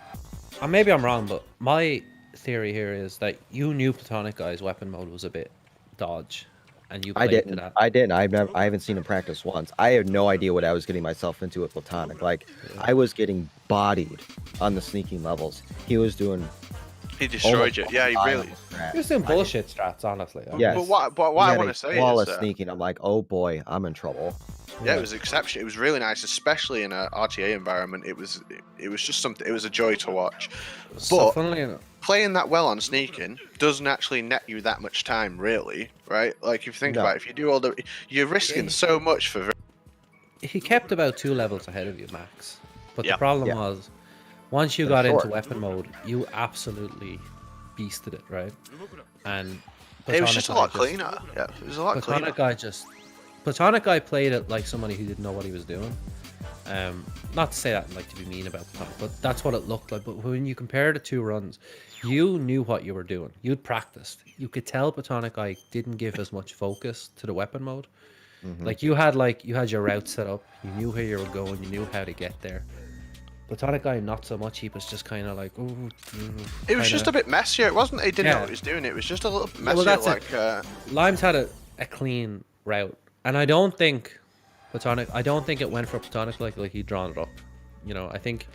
[SPEAKER 2] maybe I'm wrong, but my theory here is that you knew Platonic Guy's weapon mode was a bit dodge, and you
[SPEAKER 4] I
[SPEAKER 2] played to
[SPEAKER 4] didn't.
[SPEAKER 2] that.
[SPEAKER 4] I didn't. I haven't seen him practice once. I had no idea what I was getting myself into with Platonic. Like, I was getting bodied on the sneaking levels. He was doing.
[SPEAKER 3] He destroyed you. Yeah, he really.
[SPEAKER 2] He was doing bullshit strats, honestly.
[SPEAKER 4] Yes.
[SPEAKER 3] But what I want to say is,
[SPEAKER 4] flawless sneaking. I'm like, oh boy, I'm in trouble.
[SPEAKER 3] yeah, it was exceptional. It was really nice, especially in a RTA environment. It was just something. It was a joy to watch.
[SPEAKER 2] So
[SPEAKER 3] But
[SPEAKER 2] funnily enough,
[SPEAKER 3] playing that well on sneaking doesn't actually net you that much time, really, right? Like if you think
[SPEAKER 4] No.
[SPEAKER 3] about it, if you do all the, you're risking so much for.
[SPEAKER 2] he kept about 2 levels ahead of you, Max. But
[SPEAKER 3] Yeah.
[SPEAKER 2] the problem
[SPEAKER 4] Yeah.
[SPEAKER 2] was, once you
[SPEAKER 4] They're
[SPEAKER 2] got into
[SPEAKER 4] short.
[SPEAKER 2] weapon mode, you absolutely beasted it, right? And
[SPEAKER 3] It was just a lot
[SPEAKER 2] Platonic Guy
[SPEAKER 3] cleaner. Yeah, it was a lot
[SPEAKER 2] Platonic
[SPEAKER 3] cleaner.
[SPEAKER 2] Guy Platonic Guy played it like somebody who didn't know what he was doing. Not to say that like to be mean about Platonic, but that's what it looked like. But when you compare the 2 runs, you knew what you were doing. You'd practiced. You could tell Platonic Guy didn't give as much focus to the weapon mode.
[SPEAKER 4] Mhm.
[SPEAKER 2] Like you had your route set up. You knew where you were going. You knew how to get there. Platonic Guy, not so much. He was just kind of like, ooh.
[SPEAKER 3] It was just a bit messier. It wasn't. He didn't know
[SPEAKER 2] Yeah.
[SPEAKER 3] what he was doing. It was just a little bit
[SPEAKER 2] Yeah,
[SPEAKER 3] messier.
[SPEAKER 2] well, that's
[SPEAKER 3] like
[SPEAKER 2] Limes had a clean route, and I don't think it went for Platonic like he'd drawn it up. You know, I think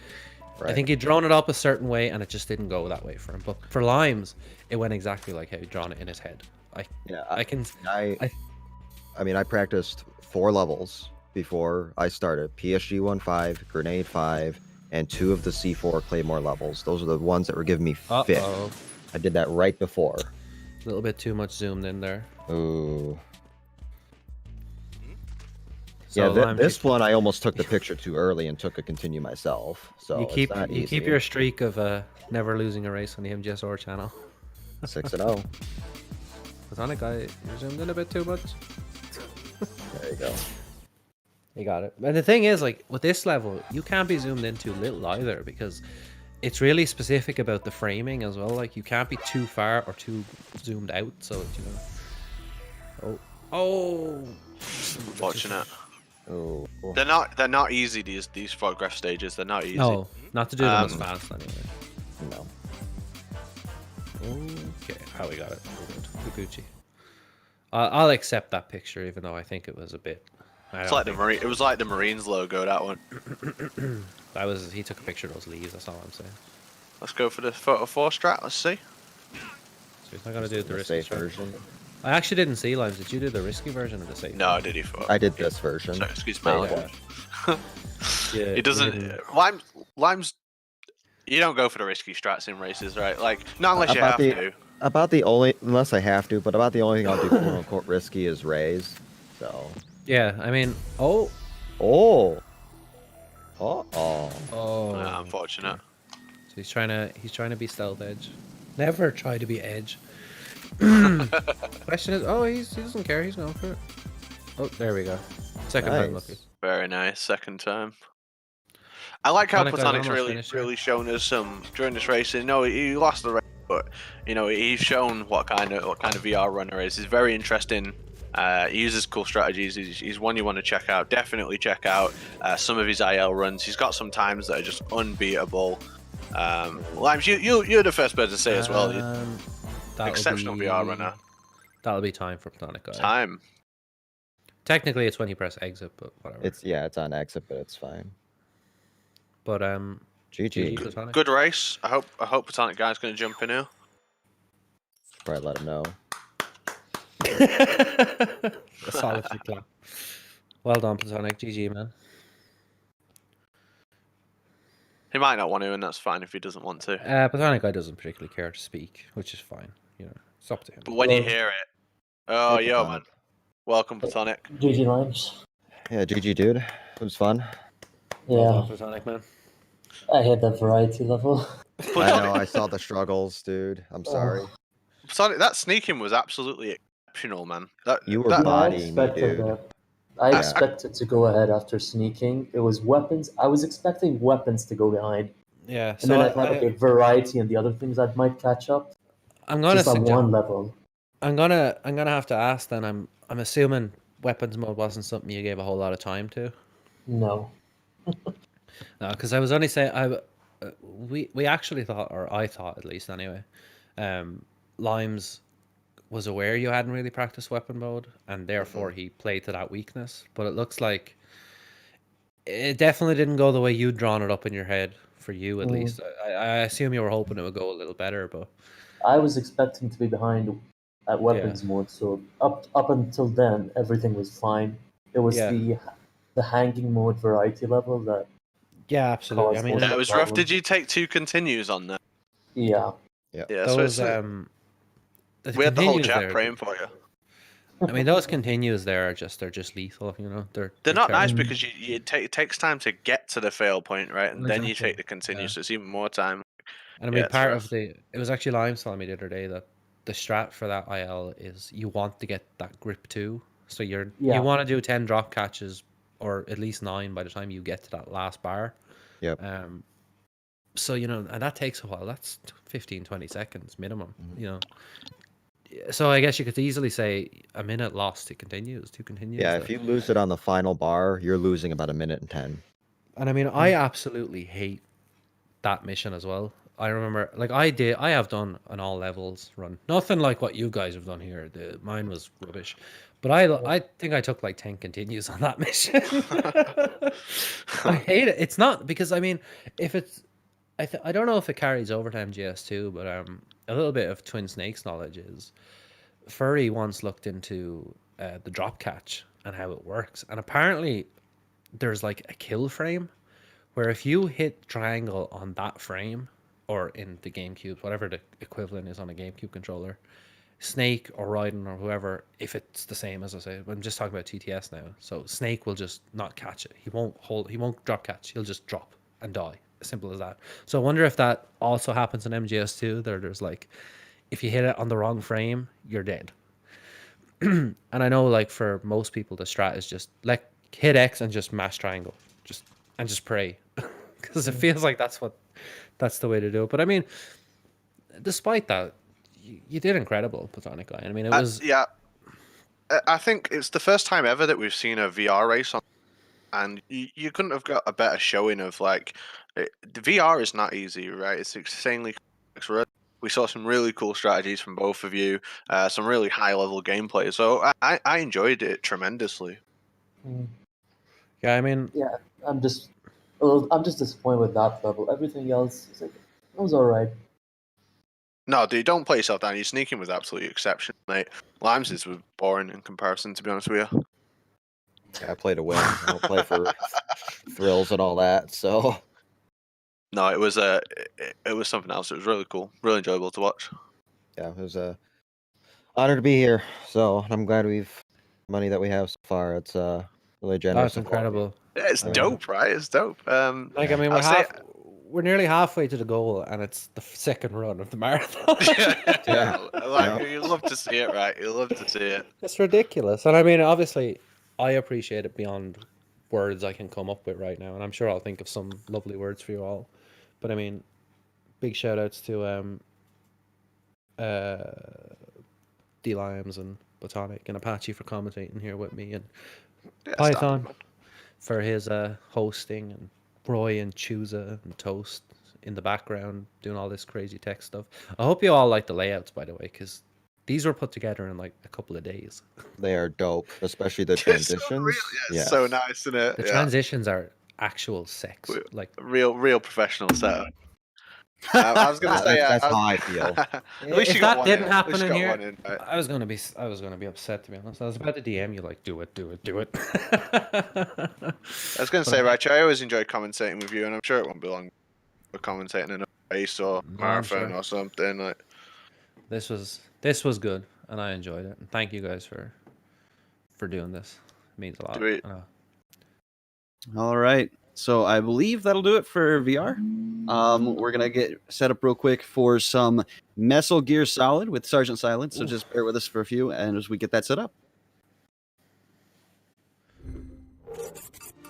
[SPEAKER 2] he'd drawn it up a certain way, and it just didn't go that way for him. But for Limes, it went exactly like how he'd drawn it in his head. I
[SPEAKER 4] mean, I practiced 4 levels before I started. PSG 1.5, Grenade 5, and 2 of the C4 Claymore levels. Those are the ones that were giving me fit.
[SPEAKER 2] Uh-oh.
[SPEAKER 4] I did that right before.
[SPEAKER 2] A little bit too much zoomed in there.
[SPEAKER 4] Ooh.
[SPEAKER 2] So,
[SPEAKER 4] Yeah,
[SPEAKER 2] Limes,
[SPEAKER 4] this one I almost took the picture too early and took a continue myself. So
[SPEAKER 2] you keep
[SPEAKER 4] it's not
[SPEAKER 2] you
[SPEAKER 4] easy.
[SPEAKER 2] keep your streak of never losing a race on the MGSR channel.
[SPEAKER 4] 6-0.
[SPEAKER 2] Platonic Guy, you zoomed in a bit too much.
[SPEAKER 4] There you go.
[SPEAKER 2] You got it. And the thing is, like, with this level, you can't be zoomed in too little either, because it's really specific about the framing as well. Like, you can't be too far or too zoomed out, so, you know. Oh!
[SPEAKER 3] unfortunate.
[SPEAKER 4] Oh.
[SPEAKER 3] They're not easy. These photograph stages. They're not easy.
[SPEAKER 2] No, not to do them as fast anyway.
[SPEAKER 4] No.
[SPEAKER 2] Okay, how we got it. We're good. Gucci. I'll accept that picture, even though I think it was a bit.
[SPEAKER 3] It's like It was like the Marines logo. That one.
[SPEAKER 2] He took a picture of those leaves. That's all I'm saying.
[SPEAKER 3] Let's go for the photo 4 strat. Let's see.
[SPEAKER 2] So he's not gonna do the
[SPEAKER 4] The
[SPEAKER 2] risky
[SPEAKER 4] safe
[SPEAKER 2] strat.
[SPEAKER 4] version.
[SPEAKER 2] I actually didn't see Limes. Did you do the risky version of the safe?
[SPEAKER 3] No, I did he for.
[SPEAKER 4] I did this version.
[SPEAKER 3] Sorry, excuse my
[SPEAKER 2] Oh,
[SPEAKER 3] language.
[SPEAKER 2] Yeah,
[SPEAKER 3] He doesn't. Limes. You don't go for the risky strats in races, right? Like not unless you have to.
[SPEAKER 4] About the only, unless I have to, but about the only thing I'll do quote unquote risky is raise. So.
[SPEAKER 2] Yeah, I mean, oh,
[SPEAKER 3] Unfortunate.
[SPEAKER 2] So he's trying to be stealth edge. Never try to be edge. Question is, he doesn't care. He's going for it. Oh, there we go. Second time
[SPEAKER 4] Nice.
[SPEAKER 2] lucky.
[SPEAKER 3] Very nice. Second time. I like how
[SPEAKER 2] Platonic Guy's
[SPEAKER 3] Platonic's
[SPEAKER 2] almost finished here.
[SPEAKER 3] really shown us some during this race. No, he lost the race, but you know he's shown what kind of VR runner is. He's very interesting. He uses cool strategies. He's one you want to check out. Definitely check out some of his IL runs. He's got some times that are just unbeatable. Limes, you're the first person to say as well. Exceptional VR runner.
[SPEAKER 2] That'll be time for Platonic Guy.
[SPEAKER 3] Time.
[SPEAKER 2] Technically, it's when you press exit, but whatever.
[SPEAKER 4] It's on exit, but it's fine.
[SPEAKER 2] But
[SPEAKER 4] GG.
[SPEAKER 2] Platonic.
[SPEAKER 3] Good race. I hope Platonic Guy's going to jump in here.
[SPEAKER 4] Probably let him know.
[SPEAKER 2] A solid clap. Well done, Platonic. GG, man.
[SPEAKER 3] He might not want to, and that's fine if he doesn't want to.
[SPEAKER 2] Platonic Guy doesn't particularly care to speak, which is fine. You know, it's up to him.
[SPEAKER 3] But when you hear it, oh,
[SPEAKER 4] Hey,
[SPEAKER 3] yo,
[SPEAKER 4] Platonic.
[SPEAKER 3] man. Welcome, Platonic.
[SPEAKER 5] GG Limes.
[SPEAKER 4] Yeah, GG, dude. It was fun.
[SPEAKER 2] Well
[SPEAKER 5] Yeah,
[SPEAKER 2] done, Platonic, man.
[SPEAKER 5] I hit that variety level.
[SPEAKER 4] I know. I saw the struggles, dude. I'm sorry.
[SPEAKER 3] Platonic, that sneaking was absolutely exceptional, man.
[SPEAKER 4] You were
[SPEAKER 3] that,
[SPEAKER 4] bodying me,
[SPEAKER 5] expected
[SPEAKER 4] dude.
[SPEAKER 5] that. I expected to go ahead after sneaking. It was weapons. I was expecting weapons to go behind.
[SPEAKER 2] Yeah.
[SPEAKER 5] And
[SPEAKER 2] So
[SPEAKER 5] then I thought, okay, variety and the other things I might catch up.
[SPEAKER 2] I'm gonna
[SPEAKER 5] Just on
[SPEAKER 2] suggest.
[SPEAKER 5] one level.
[SPEAKER 2] I'm gonna have to ask. Then I'm assuming weapons mode wasn't something you gave a whole lot of time to.
[SPEAKER 5] No.
[SPEAKER 2] No, because I was only saying we actually thought, or I thought at least anyway, Limes was aware you hadn't really practiced weapon mode, and therefore he played to that weakness. But it looks like it definitely didn't go the way you'd drawn it up in your head. For you, at least, I assume you were hoping it would go a little better, but
[SPEAKER 5] I was expecting to be behind at weapons mode, so up until then everything was fine. It was
[SPEAKER 2] Yeah.
[SPEAKER 5] the hanging mode variety level that
[SPEAKER 2] yeah, absolutely. I
[SPEAKER 5] caused
[SPEAKER 2] mean,
[SPEAKER 5] most of
[SPEAKER 3] That
[SPEAKER 5] the
[SPEAKER 3] was rough. Did
[SPEAKER 5] problems.
[SPEAKER 3] you take 2 continues on there?
[SPEAKER 5] Yeah.
[SPEAKER 3] Yeah,
[SPEAKER 2] those
[SPEAKER 3] so
[SPEAKER 2] the
[SPEAKER 3] we had the whole
[SPEAKER 2] continues
[SPEAKER 3] chat
[SPEAKER 2] there.
[SPEAKER 3] praying for you.
[SPEAKER 2] I mean, those continues there are they're just lethal. You know,
[SPEAKER 3] They're not nice
[SPEAKER 2] terrible.
[SPEAKER 3] because it takes time to get to the fail point, right? And then you
[SPEAKER 2] Exactly.
[SPEAKER 3] take the continue,
[SPEAKER 2] Yeah.
[SPEAKER 3] so it's even more time.
[SPEAKER 2] And I mean,
[SPEAKER 3] it's
[SPEAKER 2] part
[SPEAKER 3] rough.
[SPEAKER 2] of it was actually Limes telling me the other day that the strat for that IL is you want to get that grip too. So you
[SPEAKER 5] Yeah.
[SPEAKER 2] want to do 10 drop catches or at least 9 by the time you get to that last bar.
[SPEAKER 4] Yep.
[SPEAKER 2] So, you know, and that takes a while. That's 15, 20 seconds minimum, you know. So I guess you could easily say a minute lost to continues, 2 continues.
[SPEAKER 4] Yeah,
[SPEAKER 2] there.
[SPEAKER 4] if you lose it on the final bar, you're losing about 1:10.
[SPEAKER 2] And I mean, I absolutely hate that mission as well. I remember, like I have done an all levels run. Nothing like what you guys have done here. Mine was rubbish. But I think I took like 10 continues on that mission. I hate it. It's not because I mean, if it's I don't know if it carries over to MGS2, but a little bit of Twin Snakes knowledge is Furry once looked into the drop catch and how it works, and apparently there's like a kill frame where if you hit triangle on that frame, or in the GameCube, whatever the equivalent is on a GameCube controller, Snake or Raiden or whoever, if it's the same as I say, I'm just talking about TTS now. So Snake will just not catch it. He won't drop catch. He'll just drop and die. As simple as that. So I wonder if that also happens in MGS2. There's like, if you hit it on the wrong frame, you're dead. And I know, like, for most people, the strat is just like hit X and just mash triangle, just pray, because it feels like that's the way to do it. But I mean, despite that, you did incredible, Platonic Guy. I mean, it was
[SPEAKER 3] yeah. I think it's the first time ever that we've seen a VR race on, and you couldn't have got a better showing of like the VR is not easy, right? It's insanely complex. We saw some really cool strategies from both of you, some really high level gameplay. So I enjoyed it tremendously.
[SPEAKER 2] yeah. I mean,
[SPEAKER 5] Yeah. I'm just disappointed with that level. Everything else is like it was alright.
[SPEAKER 3] No, dude, don't play yourself down. Your sneaking was absolutely exceptional, mate. Limes was boring in comparison, to be honest with you.
[SPEAKER 4] Yeah, I play to win. I don't play for thrills and all that. So
[SPEAKER 3] No, it was something else. It was really cool, really enjoyable to watch.
[SPEAKER 4] yeah, it was a honor to be here. So I'm glad we've money that we have so far. It's really generous.
[SPEAKER 2] that's incredible.
[SPEAKER 3] Yeah, it's dope, right? It's dope.
[SPEAKER 2] Like, I mean, we're nearly halfway to the goal, and it's the second run of the marathon.
[SPEAKER 3] yeah. Like you love to see it, right? You love to see it.
[SPEAKER 2] It's ridiculous, and I mean, obviously, I appreciate it beyond words I can come up with right now, and I'm sure I'll think of some lovely words for you all. But I mean, big shout outs to D-Limes and Botanic and Apache for commentating here with me, and
[SPEAKER 3] Yeah,
[SPEAKER 2] Python for his hosting, and Roy and Chusa and Toast in the background doing all this crazy tech stuff. I hope you all like the layouts, by the way, because these were put together in like a couple of days.
[SPEAKER 4] They are dope, especially the
[SPEAKER 3] It's
[SPEAKER 4] transitions.
[SPEAKER 3] so nice, isn't it?
[SPEAKER 2] The transitions are actual sex, like
[SPEAKER 3] real professional setup. I was gonna say
[SPEAKER 4] that's how I feel.
[SPEAKER 3] At least
[SPEAKER 2] if
[SPEAKER 3] you got
[SPEAKER 2] that
[SPEAKER 3] one
[SPEAKER 2] didn't
[SPEAKER 3] in. At least
[SPEAKER 2] happen
[SPEAKER 3] you
[SPEAKER 2] in
[SPEAKER 3] got
[SPEAKER 2] here,
[SPEAKER 3] one in, right?
[SPEAKER 2] I was gonna be upset, to be honest. I was about to DM you like, do it.
[SPEAKER 3] I was gonna say, right, I always enjoy commentating with you, and I'm sure it won't be long for commentating in a race or marathon or something. Like
[SPEAKER 2] this was good, and I enjoyed it. And thank you guys for doing this. It means a lot.
[SPEAKER 3] Do it.
[SPEAKER 1] All right. So I believe that'll do it for VR. We're going to get set up real quick for some Metal Gear Solid with Sergeant Silent. So just bear with us for a few and as we get that set up.